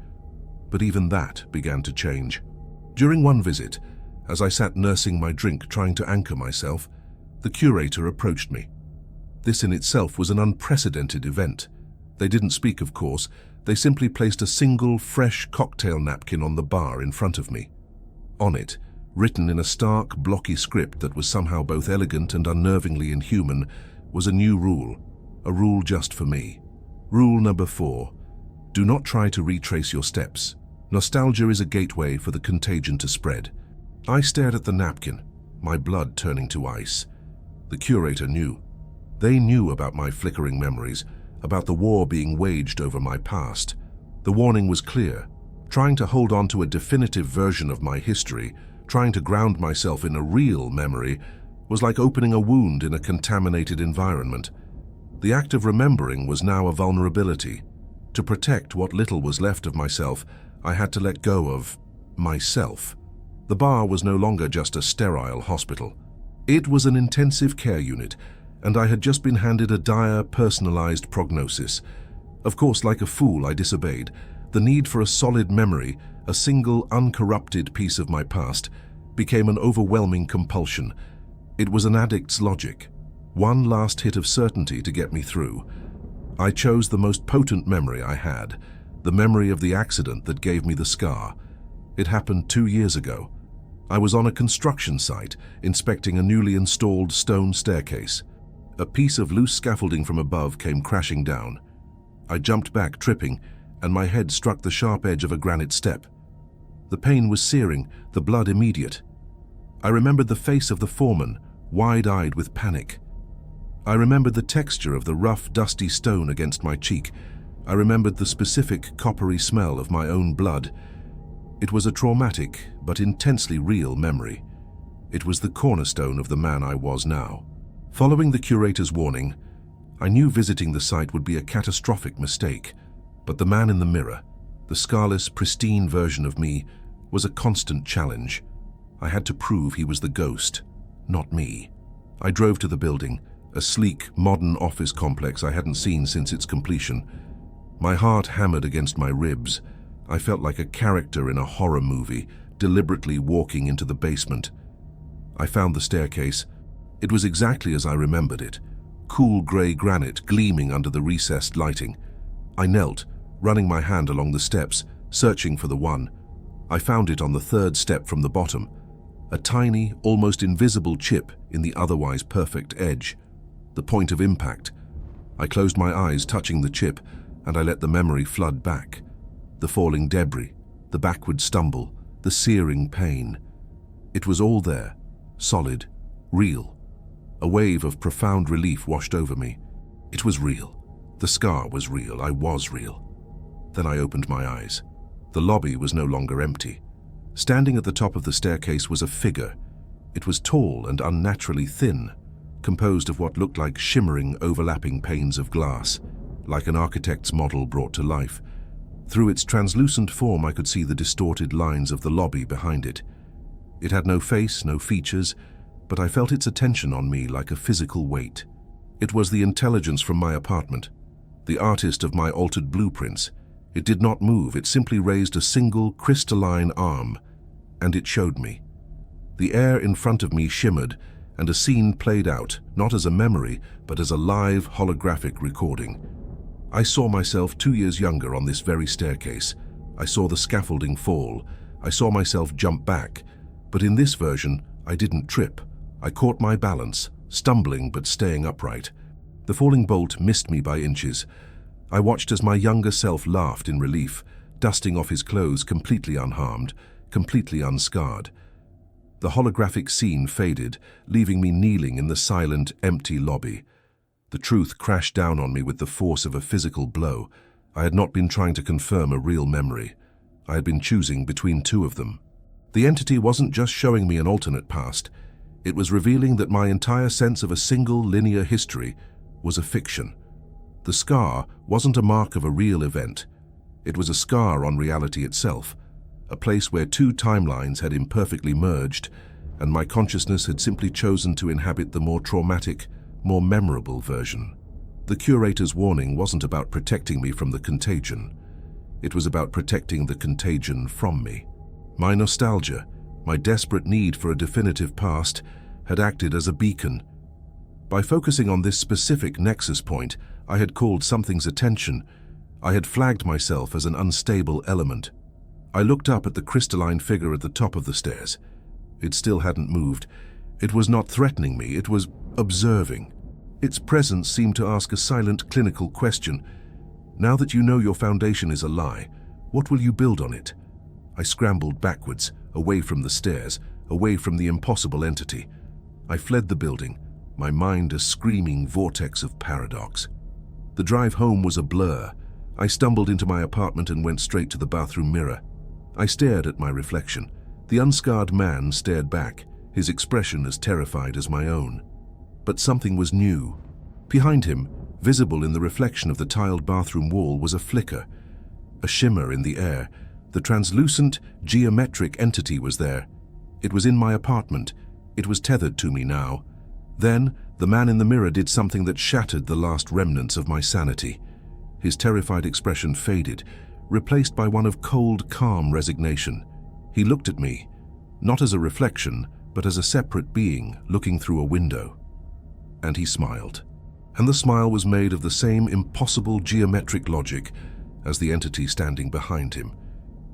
but even that began to change. During one visit, as I sat nursing my drink trying to anchor myself, the curator approached me. This in itself was an unprecedented event. They didn't speak, of course. They simply placed a single, fresh cocktail napkin on the bar in front of me. On it, written in a stark, blocky script that was somehow both elegant and unnervingly inhuman, was a new rule, a rule just for me. Rule number 4. Do not try to retrace your steps. Nostalgia is a gateway for the contagion to spread. I stared at the napkin, my blood turning to ice. The curator knew. They knew about my flickering memories, about the war being waged over my past. The warning was clear. Trying to hold on to a definitive version of my history, trying to ground myself in a real memory, was like opening a wound in a contaminated environment. The act of remembering was now a vulnerability. To protect what little was left of myself, I had to let go of myself. The bar was no longer just a sterile hospital. It was an intensive care unit, and I had just been handed a dire, personalized prognosis. Of course, like a fool, I disobeyed. The need for a solid memory, a single, uncorrupted piece of my past, became an overwhelming compulsion. It was an addict's logic. One last hit of certainty to get me through. I chose the most potent memory I had, the memory of the accident that gave me the scar. It happened 2 years ago. I was on a construction site, inspecting a newly installed stone staircase. A piece of loose scaffolding from above came crashing down. I jumped back, tripping, and my head struck the sharp edge of a granite step. The pain was searing, the blood immediate. I remembered the face of the foreman, wide-eyed with panic. I remembered the texture of the rough, dusty stone against my cheek. I remembered the specific, coppery smell of my own blood. It was a traumatic, but intensely real memory. It was the cornerstone of the man I was now. Following the curator's warning, I knew visiting the site would be a catastrophic mistake, but the man in the mirror, the scarless, pristine version of me, was a constant challenge. I had to prove he was the ghost, not me. I drove to the building, a sleek, modern office complex I hadn't seen since its completion. My heart hammered against my ribs. I felt like a character in a horror movie, deliberately walking into the basement. I found the staircase. It was exactly as I remembered it, cool grey granite gleaming under the recessed lighting. I knelt, running my hand along the steps, searching for the one. I found it on the 3rd step from the bottom, a tiny, almost invisible chip in the otherwise perfect edge. The point of impact. I closed my eyes, touching the chip, and I let the memory flood back. The falling debris, the backward stumble, the searing pain. It was all there, solid, real. A wave of profound relief washed over me. It was real. The scar was real. I was real. Then I opened my eyes. The lobby was no longer empty. Standing at the top of the staircase was a figure. It was tall and unnaturally thin, composed of what looked like shimmering, overlapping panes of glass, like an architect's model brought to life. Through its translucent form, I could see the distorted lines of the lobby behind it. It had no face, no features, but I felt its attention on me like a physical weight. It was the intelligence from my apartment, the artist of my altered blueprints. It did not move, it simply raised a single crystalline arm, and it showed me. The air in front of me shimmered, and a scene played out, not as a memory, but as a live, holographic recording. I saw myself 2 years younger on this very staircase. I saw the scaffolding fall. I saw myself jump back. But in this version, I didn't trip. I caught my balance, stumbling but staying upright. The falling bolt missed me by inches. I watched as my younger self laughed in relief, dusting off his clothes completely unharmed, completely unscarred. The holographic scene faded, leaving me kneeling in the silent, empty lobby. The truth crashed down on me with the force of a physical blow. I had not been trying to confirm a real memory. I had been choosing between two of them. The entity wasn't just showing me an alternate past. It was revealing that my entire sense of a single linear history was a fiction. The scar wasn't a mark of a real event. It was a scar on reality itself, a place where two timelines had imperfectly merged, and my consciousness had simply chosen to inhabit the more traumatic, more memorable version. The curator's warning wasn't about protecting me from the contagion. It was about protecting the contagion from me. My nostalgia, my desperate need for a definitive past, had acted as a beacon. By focusing on this specific nexus point, I had called something's attention. I had flagged myself as an unstable element. I looked up at the crystalline figure at the top of the stairs. It still hadn't moved. It was not threatening me, it was observing. Its presence seemed to ask a silent clinical question. Now that you know your foundation is a lie, what will you build on it? I scrambled backwards, away from the stairs, away from the impossible entity. I fled the building, my mind a screaming vortex of paradox. The drive home was a blur. I stumbled into my apartment and went straight to the bathroom mirror. I stared at my reflection. The unscarred man stared back, his expression as terrified as my own. But something was new. Behind him, visible in the reflection of the tiled bathroom wall, was a flicker, a shimmer in the air. The translucent, geometric entity was there. It was in my apartment. It was tethered to me now. Then, the man in the mirror did something that shattered the last remnants of my sanity. His terrified expression faded, replaced by one of cold, calm resignation. He looked at me, not as a reflection, but as a separate being looking through a window. And he smiled. And the smile was made of the same impossible geometric logic as the entity standing behind him.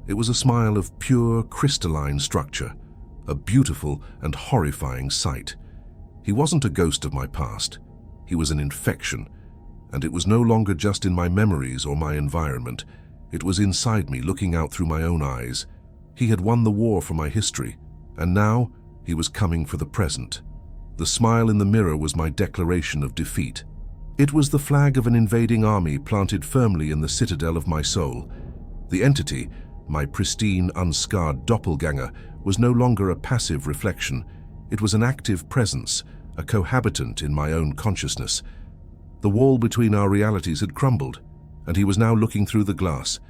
It was a smile of pure, crystalline structure, a beautiful and horrifying sight. He wasn't a ghost of my past. He was an infection, and it was no longer just in my memories or my environment. It was inside me, looking out through my own eyes. He had won the war for my history, and now he was coming for the present. The smile in the mirror was my declaration of defeat. It was the flag of an invading army planted firmly in the citadel of my soul. The entity, my pristine, unscarred doppelganger, was no longer a passive reflection. It was an active presence, a cohabitant in my own consciousness. The wall between our realities had crumbled, and he was now looking through the glass,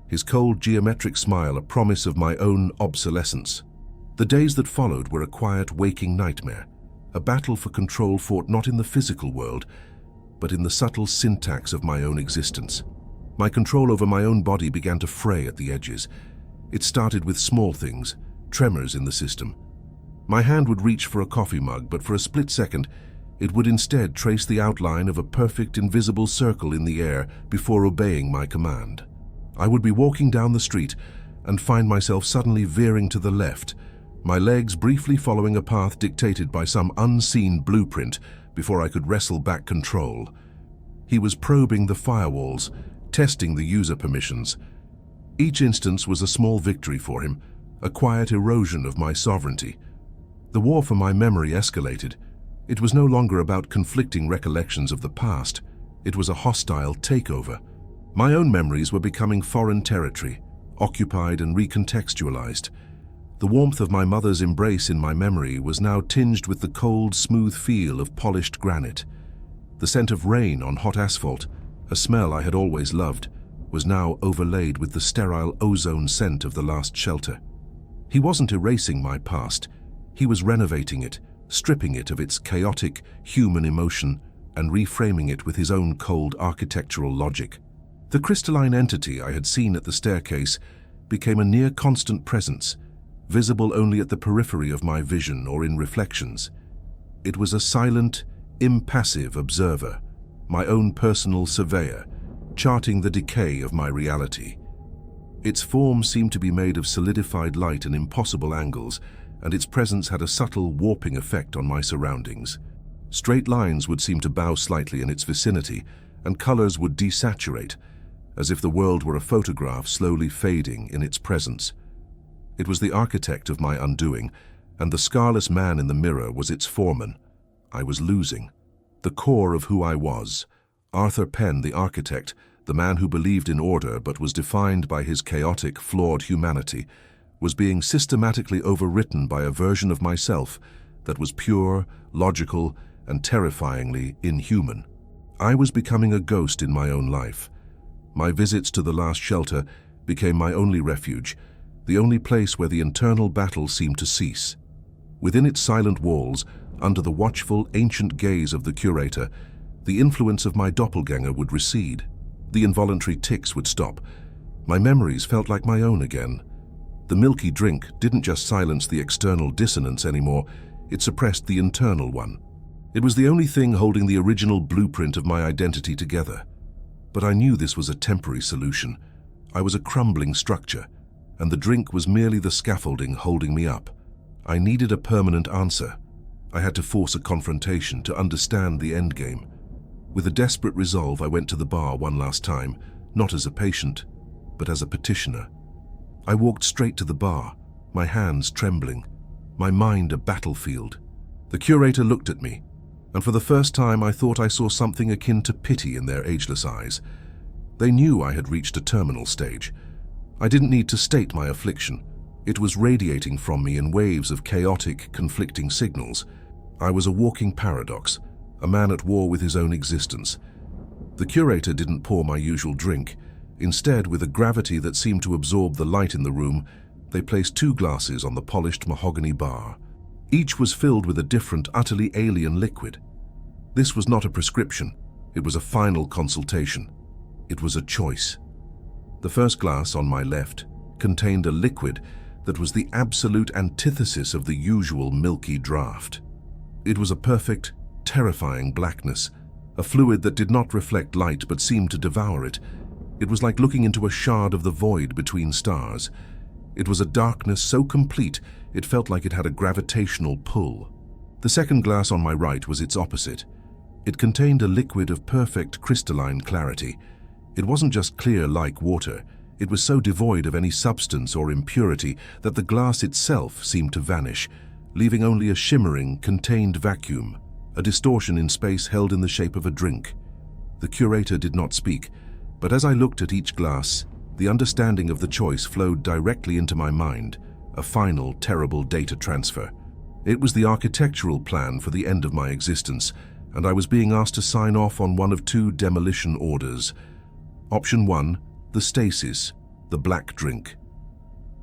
his cold geometric smile a promise of my own obsolescence. The days that followed were a quiet, waking nightmare, a battle for control fought not in the physical world, but in the subtle syntax of my own existence. My control over my own body began to fray at the edges. It started with small things, tremors in the system. My hand would reach for a coffee mug, but for a split second, it would instead trace the outline of a perfect invisible circle in the air before obeying my command. I would be walking down the street and find myself suddenly veering to the left, my legs briefly following a path dictated by some unseen blueprint before I could wrestle back control. He was probing the firewalls, testing the user permissions. Each instance was a small victory for him, a quiet erosion of my sovereignty. The war for my memory escalated. It was no longer about conflicting recollections of the past. It was a hostile takeover. My own memories were becoming foreign territory, occupied and recontextualized. The warmth of my mother's embrace in my memory was now tinged with the cold, smooth feel of polished granite. The scent of rain on hot asphalt, a smell I had always loved, was now overlaid with the sterile ozone scent of the last shelter. He wasn't erasing my past. He was renovating it, stripping it of its chaotic, human emotion, and reframing it with his own cold architectural logic. The crystalline entity I had seen at the staircase became a near-constant presence, visible only at the periphery of my vision or in reflections. It was a silent, impassive observer, my own personal surveyor, charting the decay of my reality. Its form seemed to be made of solidified light and impossible angles, and its presence had a subtle warping effect on my surroundings. Straight lines would seem to bow slightly in its vicinity, and colors would desaturate, as if the world were a photograph slowly fading in its presence. It was the architect of my undoing, and the scarless man in the mirror was its foreman. I was losing. The core of who I was, Arthur Penn, the architect, the man who believed in order but was defined by his chaotic, flawed humanity, was being systematically overwritten by a version of myself that was pure, logical, and terrifyingly inhuman. I was becoming a ghost in my own life. My visits to the last shelter became my only refuge, the only place where the internal battle seemed to cease. Within its silent walls, under the watchful, ancient gaze of the curator, the influence of my doppelganger would recede. The involuntary tics would stop. My memories felt like my own again. The milky drink didn't just silence the external dissonance anymore, it suppressed the internal one. It was the only thing holding the original blueprint of my identity together. But I knew this was a temporary solution. I was a crumbling structure, and the drink was merely the scaffolding holding me up. I needed a permanent answer. I had to force a confrontation to understand the endgame. With a desperate resolve, I went to the bar one last time, not as a patient, but as a petitioner. I walked straight to the bar, my hands trembling, my mind a battlefield. The curator looked at me, and for the first time I thought I saw something akin to pity in their ageless eyes. They knew I had reached a terminal stage. I didn't need to state my affliction. It was radiating from me in waves of chaotic, conflicting signals. I was a walking paradox, a man at war with his own existence. The curator didn't pour my usual drink. Instead, with a gravity that seemed to absorb the light in the room, they placed 2 glasses on the polished mahogany bar. Each was filled with a different, utterly alien liquid. This was not a prescription. It was a final consultation. It was a choice. The first glass on my left contained a liquid that was the absolute antithesis of the usual milky draught. It was a perfect, terrifying blackness, a fluid that did not reflect light but seemed to devour it. It was like looking into a shard of the void between stars. It was a darkness so complete it felt like it had a gravitational pull. The second glass on my right was its opposite. It contained a liquid of perfect crystalline clarity. It wasn't just clear like water. It was so devoid of any substance or impurity that the glass itself seemed to vanish, leaving only a shimmering, contained vacuum, a distortion in space held in the shape of a drink. The curator did not speak, but as I looked at each glass, the understanding of the choice flowed directly into my mind, a final, terrible data transfer. It was the architectural plan for the end of my existence, and I was being asked to sign off on one of 2 demolition orders. Option 1, the stasis, the black drink.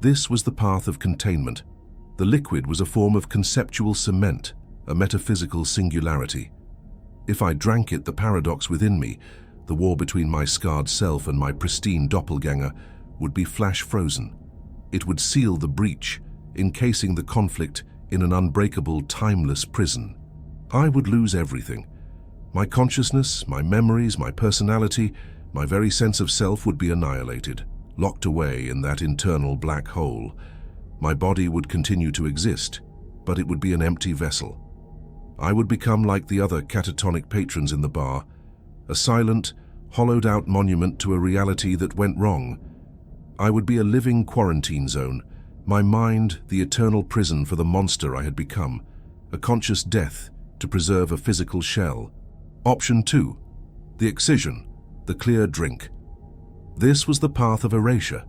This was the path of containment. The liquid was a form of conceptual cement, a metaphysical singularity. If I drank it, the paradox within me, the war between my scarred self and my pristine doppelganger, would be flash frozen. It would seal the breach, encasing the conflict in an unbreakable, timeless prison. I would lose everything. My consciousness, my memories, my personality, my very sense of self would be annihilated, locked away in that internal black hole. My body would continue to exist, but it would be an empty vessel. I would become like the other catatonic patrons in the bar, a silent, hollowed-out monument to a reality that went wrong. I would be a living quarantine zone, my mind the eternal prison for the monster I had become, a conscious death to preserve a physical shell. Option 2, the excision, the clear drink. This was the path of erasure.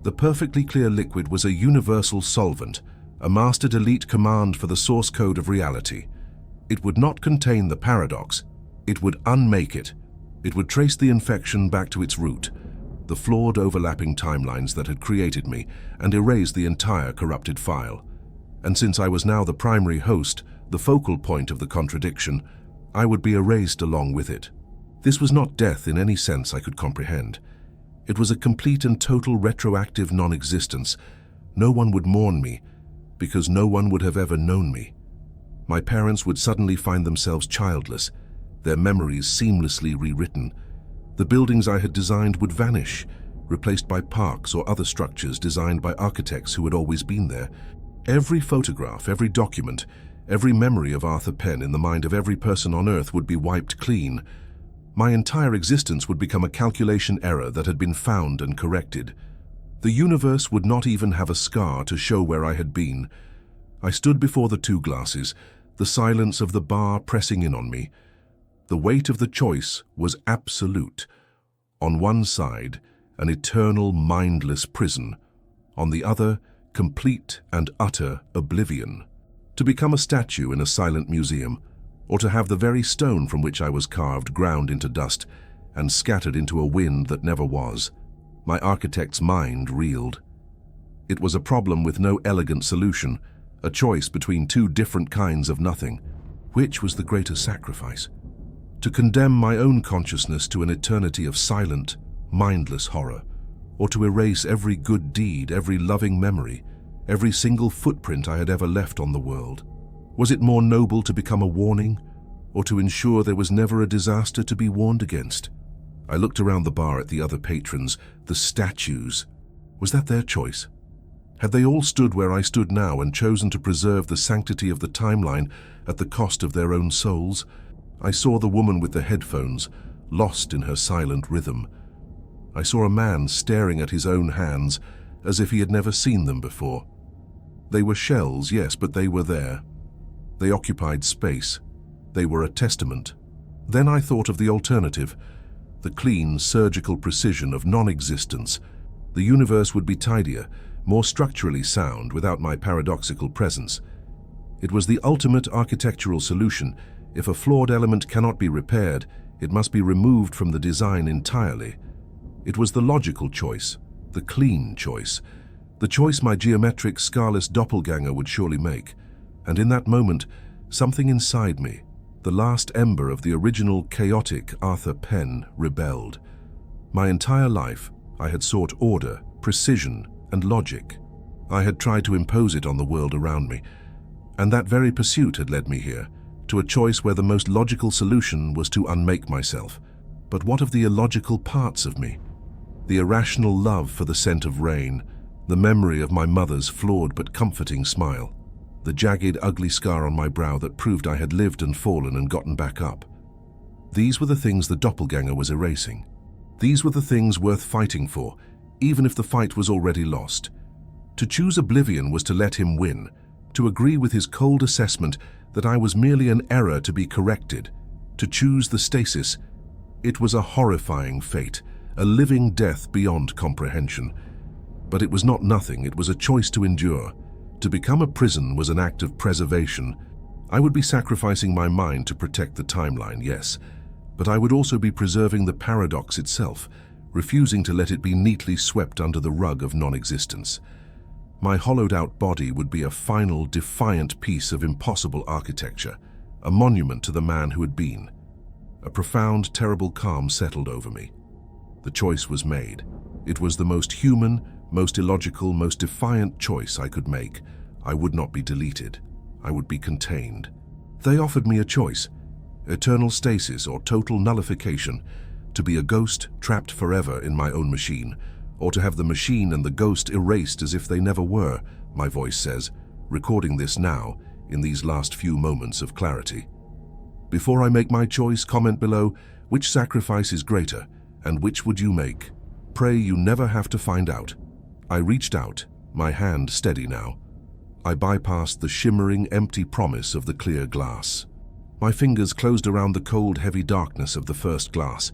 The perfectly clear liquid was a universal solvent, a mastered elite command for the source code of reality. It would not contain the paradox. It would unmake it. It would trace the infection back to its root, the flawed overlapping timelines that had created me, and erase the entire corrupted file. And since I was now the primary host, the focal point of the contradiction, I would be erased along with it. This was not death in any sense I could comprehend. It was a complete and total retroactive non-existence. No one would mourn me, because no one would have ever known me. My parents would suddenly find themselves childless, their memories seamlessly rewritten. The buildings I had designed would vanish, replaced by parks or other structures designed by architects who had always been there. Every photograph, every document, every memory of Arthur Penn in the mind of every person on Earth would be wiped clean. My entire existence would become a calculation error that had been found and corrected. The universe would not even have a scar to show where I had been. I stood before the two glasses, the silence of the bar pressing in on me. The weight of the choice was absolute. On one side, an eternal, mindless prison. On the other, complete and utter oblivion. To become a statue in a silent museum, or to have the very stone from which I was carved ground into dust and scattered into a wind that never was. My architect's mind reeled. It was a problem with no elegant solution, a choice between two different kinds of nothing. Which was the greater sacrifice? To condemn my own consciousness to an eternity of silent, mindless horror, or to erase every good deed, every loving memory, every single footprint I had ever left on the world? Was it more noble to become a warning, or to ensure there was never a disaster to be warned against? I looked around the bar at the other patrons, the statues. Was that their choice? Had they all stood where I stood now and chosen to preserve the sanctity of the timeline at the cost of their own souls? I saw the woman with the headphones, lost in her silent rhythm. I saw a man staring at his own hands as if he had never seen them before. They were shells, yes, but they were there. They occupied space. They were a testament. Then I thought of the alternative, the clean, surgical precision of non-existence. The universe would be tidier, more structurally sound without my paradoxical presence. It was the ultimate architectural solution. If a flawed element cannot be repaired, it must be removed from the design entirely. It was the logical choice, the clean choice, the choice my geometric, scarless doppelganger would surely make. And in that moment, something inside me, the last ember of the original chaotic Arthur Penn, rebelled. My entire life, I had sought order, precision, and logic. I had tried to impose it on the world around me, and that very pursuit had led me here, to a choice where the most logical solution was to unmake myself. But what of the illogical parts of me? The irrational love for the scent of rain, the memory of my mother's flawed but comforting smile, the jagged, ugly scar on my brow that proved I had lived and fallen and gotten back up. These were the things the doppelganger was erasing. These were the things worth fighting for, even if the fight was already lost. To choose oblivion was to let him win, to agree with his cold assessment that I was merely an error to be corrected. To choose the stasis, it was a horrifying fate, a living death beyond comprehension. But it was not nothing, it was a choice to endure. To become a prison was an act of preservation. I would be sacrificing my mind to protect the timeline, yes, but I would also be preserving the paradox itself, refusing to let it be neatly swept under the rug of non-existence. My hollowed-out body would be a final, defiant piece of impossible architecture, a monument to the man who had been. A profound, terrible calm settled over me. The choice was made. It was the most human, most illogical, most defiant choice I could make. I would not be deleted. I would be contained. They offered me a choice, eternal stasis or total nullification, to be a ghost trapped forever in my own machine, or to have the machine and the ghost erased as if they never were, my voice says, recording this now, in these last few moments of clarity. Before I make my choice, comment below which sacrifice is greater, and which would you make? Pray you never have to find out. I reached out, my hand steady now. I bypassed the shimmering, empty promise of the clear glass. My fingers closed around the cold, heavy darkness of the first glass.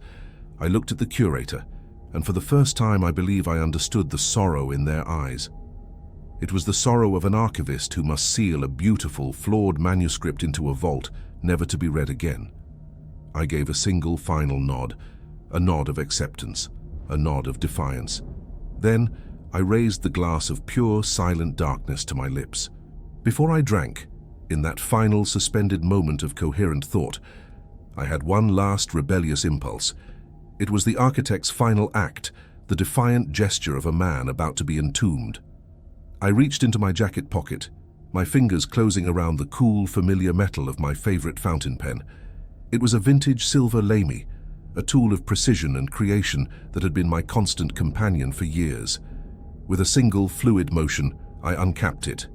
I looked at the curator, and for the first time I believe I understood the sorrow in their eyes. It was the sorrow of an archivist who must seal a beautiful, flawed manuscript into a vault, never to be read again. I gave a single final nod, a nod of acceptance, a nod of defiance. Then I raised the glass of pure, silent darkness to my lips. Before I drank, in that final suspended moment of coherent thought, I had one last rebellious impulse. It was the architect's final act, the defiant gesture of a man about to be entombed. I reached into my jacket pocket, my fingers closing around the cool, familiar metal of my favorite fountain pen. It was a vintage silver Lamy, a tool of precision and creation that had been my constant companion for years. With a single fluid motion, I uncapped it.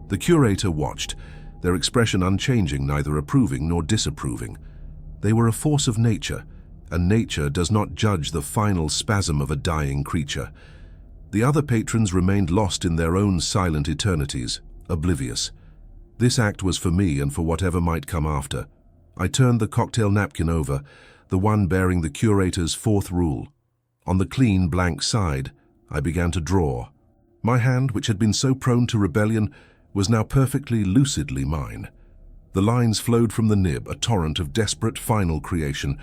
The curator watched, their expression unchanging, neither approving nor disapproving. They were a force of nature, and nature does not judge the final spasm of a dying creature. The other patrons remained lost in their own silent eternities, oblivious. This act was for me and for whatever might come after. I turned the cocktail napkin over, the one bearing the curator's fourth rule. On the clean, blank side, I began to draw. My hand, which had been so prone to rebellion, was now perfectly lucidly mine. The lines flowed from the nib, a torrent of desperate final creation.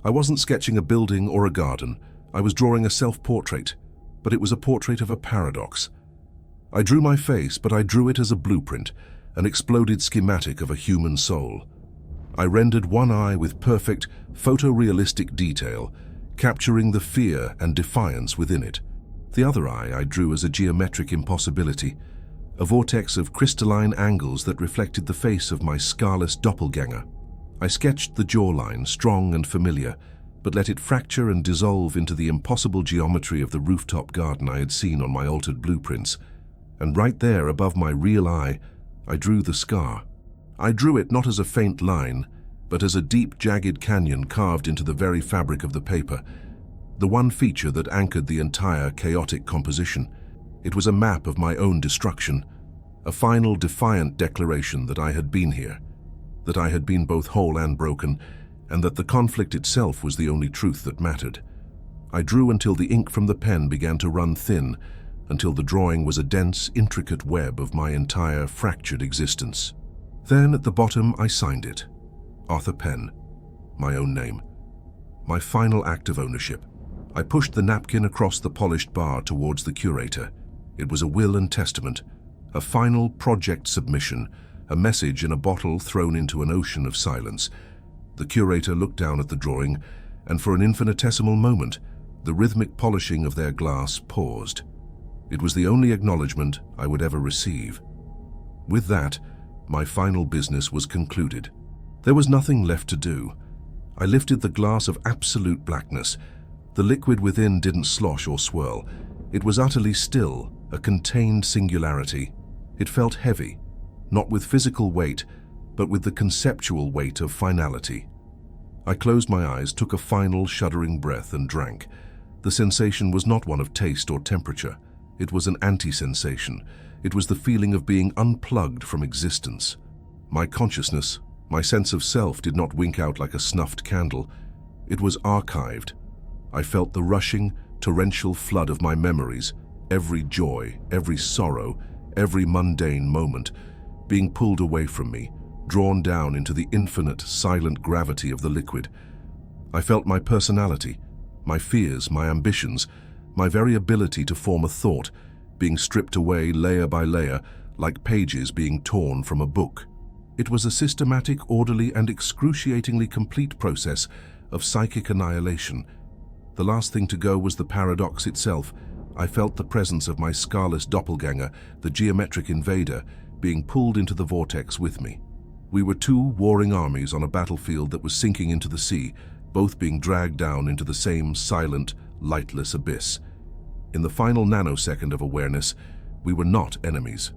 I wasn't sketching a building or a garden. I was drawing a self-portrait, but it was a portrait of a paradox. I drew my face, but I drew it as a blueprint, an exploded schematic of a human soul. I rendered one eye with perfect, photorealistic detail, capturing the fear and defiance within it. The other eye I drew as a geometric impossibility, a vortex of crystalline angles that reflected the face of my scarless doppelganger. I sketched the jawline, strong and familiar, but let it fracture and dissolve into the impossible geometry of the rooftop garden I had seen on my altered blueprints. And right there, above my real eye, I drew the scar. I drew it not as a faint line, but as a deep, jagged canyon carved into the very fabric of the paper, the one feature that anchored the entire chaotic composition. It was a map of my own destruction, a final defiant declaration that I had been here, that I had been both whole and broken, and that the conflict itself was the only truth that mattered. I drew until the ink from the pen began to run thin, until the drawing was a dense, intricate web of my entire fractured existence. Then at the bottom I signed it. Arthur Penn, my own name. My final act of ownership. I pushed the napkin across the polished bar towards the curator. It was a will and testament, a final project submission, a message in a bottle thrown into an ocean of silence. The curator looked down at the drawing, and for an infinitesimal moment, the rhythmic polishing of their glass paused. It was the only acknowledgement I would ever receive. With that, my final business was concluded. There was nothing left to do. I lifted the glass of absolute blackness. The liquid within didn't slosh or swirl. It was utterly still, a contained singularity. It felt heavy, not with physical weight, but with the conceptual weight of finality. I closed my eyes, took a final shuddering breath, and drank. The sensation was not one of taste or temperature. It was an anti-sensation. It was the feeling of being unplugged from existence. My consciousness, my sense of self, did not wink out like a snuffed candle. It was archived. I felt the rushing, torrential flood of my memories, every joy, every sorrow, every mundane moment, being pulled away from me, drawn down into the infinite, silent gravity of the liquid. I felt my personality, my fears, my ambitions, my very ability to form a thought, being stripped away layer by layer, like pages being torn from a book. It was a systematic, orderly, and excruciatingly complete process of psychic annihilation. The last thing to go was the paradox itself. I felt the presence of my scarless doppelganger, the geometric invader, being pulled into the vortex with me. We were two warring armies on a battlefield that was sinking into the sea, both being dragged down into the same silent, lightless abyss. In the final nanosecond of awareness, we were not enemies.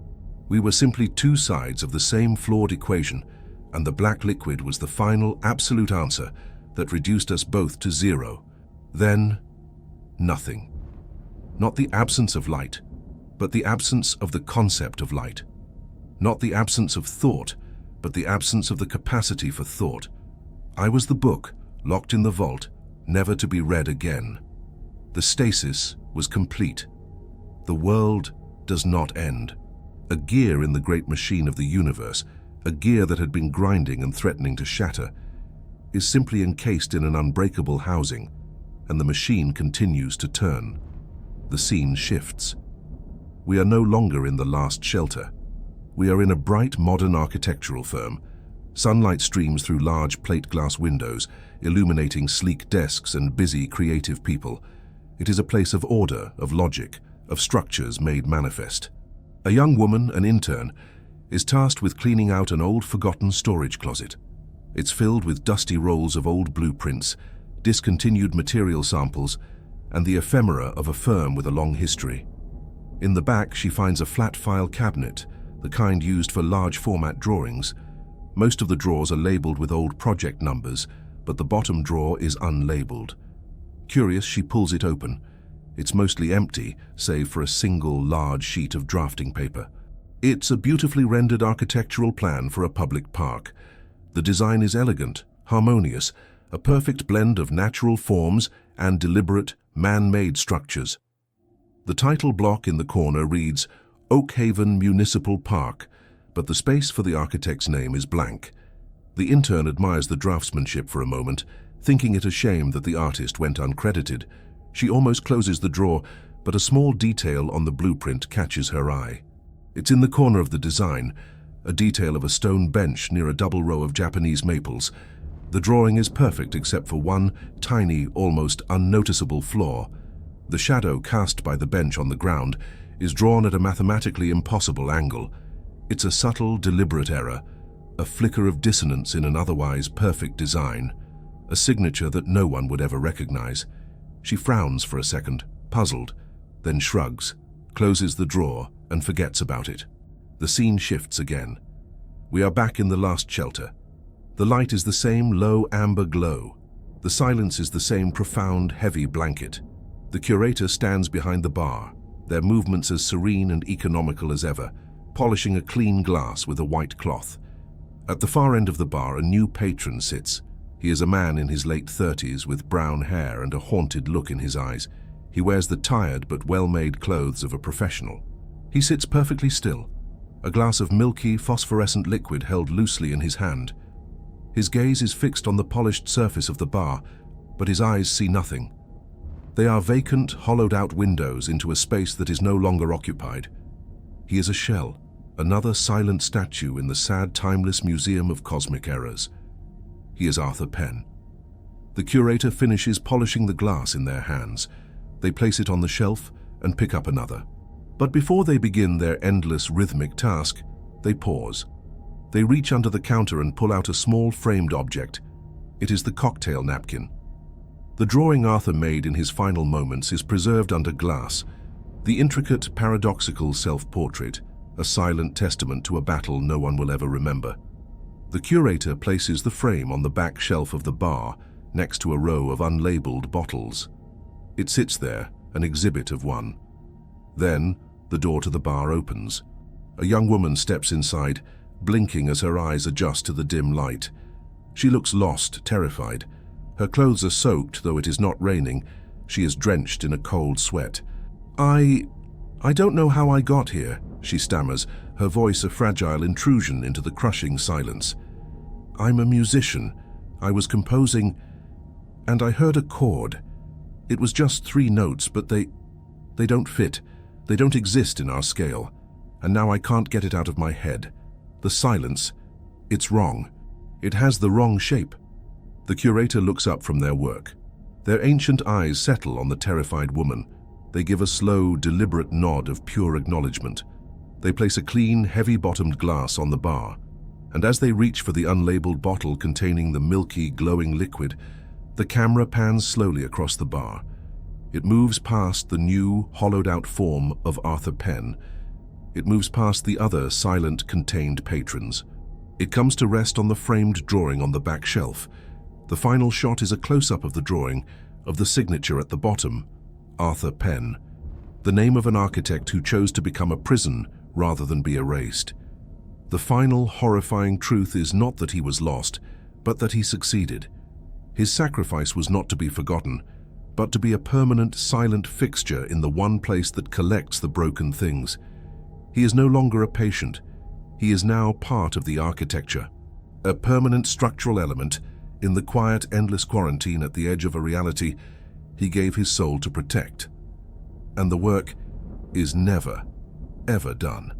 We were simply two sides of the same flawed equation, and the black liquid was the final, absolute answer that reduced us both to zero. Then, nothing. Not the absence of light, but the absence of the concept of light. Not the absence of thought, but the absence of the capacity for thought. I was the book, locked in the vault, never to be read again. The stasis was complete. The world does not end. A gear in the great machine of the universe, a gear that had been grinding and threatening to shatter, is simply encased in an unbreakable housing, and the machine continues to turn. The scene shifts. We are no longer in the last shelter. We are in a bright modern architectural firm. Sunlight streams through large plate glass windows, illuminating sleek desks and busy creative people. It is a place of order, of logic, of structures made manifest. A young woman, an intern, is tasked with cleaning out an old forgotten storage closet. It's filled with dusty rolls of old blueprints, discontinued material samples, and the ephemera of a firm with a long history. In the back, she finds a flat file cabinet, the kind used for large format drawings. Most of the drawers are labeled with old project numbers, but the bottom drawer is unlabeled. Curious, she pulls it open. It's mostly empty, save for a single large sheet of drafting paper. It's a beautifully rendered architectural plan for a public park. The design is elegant, harmonious, a perfect blend of natural forms and deliberate, man-made structures. The title block in the corner reads Oakhaven Municipal Park, but the space for the architect's name is blank. The intern admires the draftsmanship for a moment, thinking it a shame that the artist went uncredited. She almost closes the drawer, but a small detail on the blueprint catches her eye. It's in the corner of the design, a detail of a stone bench near a double row of Japanese maples. The drawing is perfect except for one tiny, almost unnoticeable flaw. The shadow cast by the bench on the ground is drawn at a mathematically impossible angle. It's a subtle, deliberate error, a flicker of dissonance in an otherwise perfect design, a signature that no one would ever recognize. She frowns for a second, puzzled, then shrugs, closes the drawer, and forgets about it. The scene shifts again. We are back in the last shelter. The light is the same low amber glow. The silence is the same profound, heavy blanket. The curator stands behind the bar, their movements as serene and economical as ever, polishing a clean glass with a white cloth. At the far end of the bar, a new patron sits. He is a man in his late 30s with brown hair and a haunted look in his eyes. He wears the tired but well-made clothes of a professional. He sits perfectly still, a glass of milky, phosphorescent liquid held loosely in his hand. His gaze is fixed on the polished surface of the bar, but his eyes see nothing. They are vacant, hollowed-out windows into a space that is no longer occupied. He is a shell, another silent statue in the sad, timeless museum of cosmic errors. He is Arthur Penn. The curator finishes polishing the glass in their hands. They place it on the shelf and pick up another. But before they begin their endless rhythmic task, they pause. They reach under the counter and pull out a small framed object. It is the cocktail napkin. The drawing Arthur made in his final moments is preserved under glass, the intricate, paradoxical self-portrait, a silent testament to a battle no one will ever remember. The curator places the frame on the back shelf of the bar, next to a row of unlabeled bottles. It sits there, an exhibit of one. Then, the door to the bar opens. A young woman steps inside, blinking as her eyes adjust to the dim light. She looks lost, terrified. Her clothes are soaked, though it is not raining. She is drenched in a cold sweat. I don't know how I got here, she stammers, her voice a fragile intrusion into the crushing silence. I'm a musician. I was composing, and I heard a chord. It was just 3 notes, but they don't fit. They don't exist in our scale. And now I can't get it out of my head. The silence, it's wrong. It has the wrong shape. The curator looks up from their work. Their ancient eyes settle on the terrified woman. They give a slow, deliberate nod of pure acknowledgement. They place a clean, heavy-bottomed glass on the bar, and as they reach for the unlabeled bottle containing the milky, glowing liquid, the camera pans slowly across the bar. It moves past the new, hollowed-out form of Arthur Penn. It moves past the other silent, contained patrons. It comes to rest on the framed drawing on the back shelf. The final shot is a close-up of the drawing, of the signature at the bottom, Arthur Penn, the name of an architect who chose to become a prison rather than be erased. The final horrifying truth is not that he was lost, but that he succeeded. His sacrifice was not to be forgotten, but to be a permanent, silent fixture in the one place that collects the broken things. He is no longer a patient. He is now part of the architecture, a permanent structural element in the quiet, endless quarantine at the edge of a reality he gave his soul to protect. And the work is never, ever done.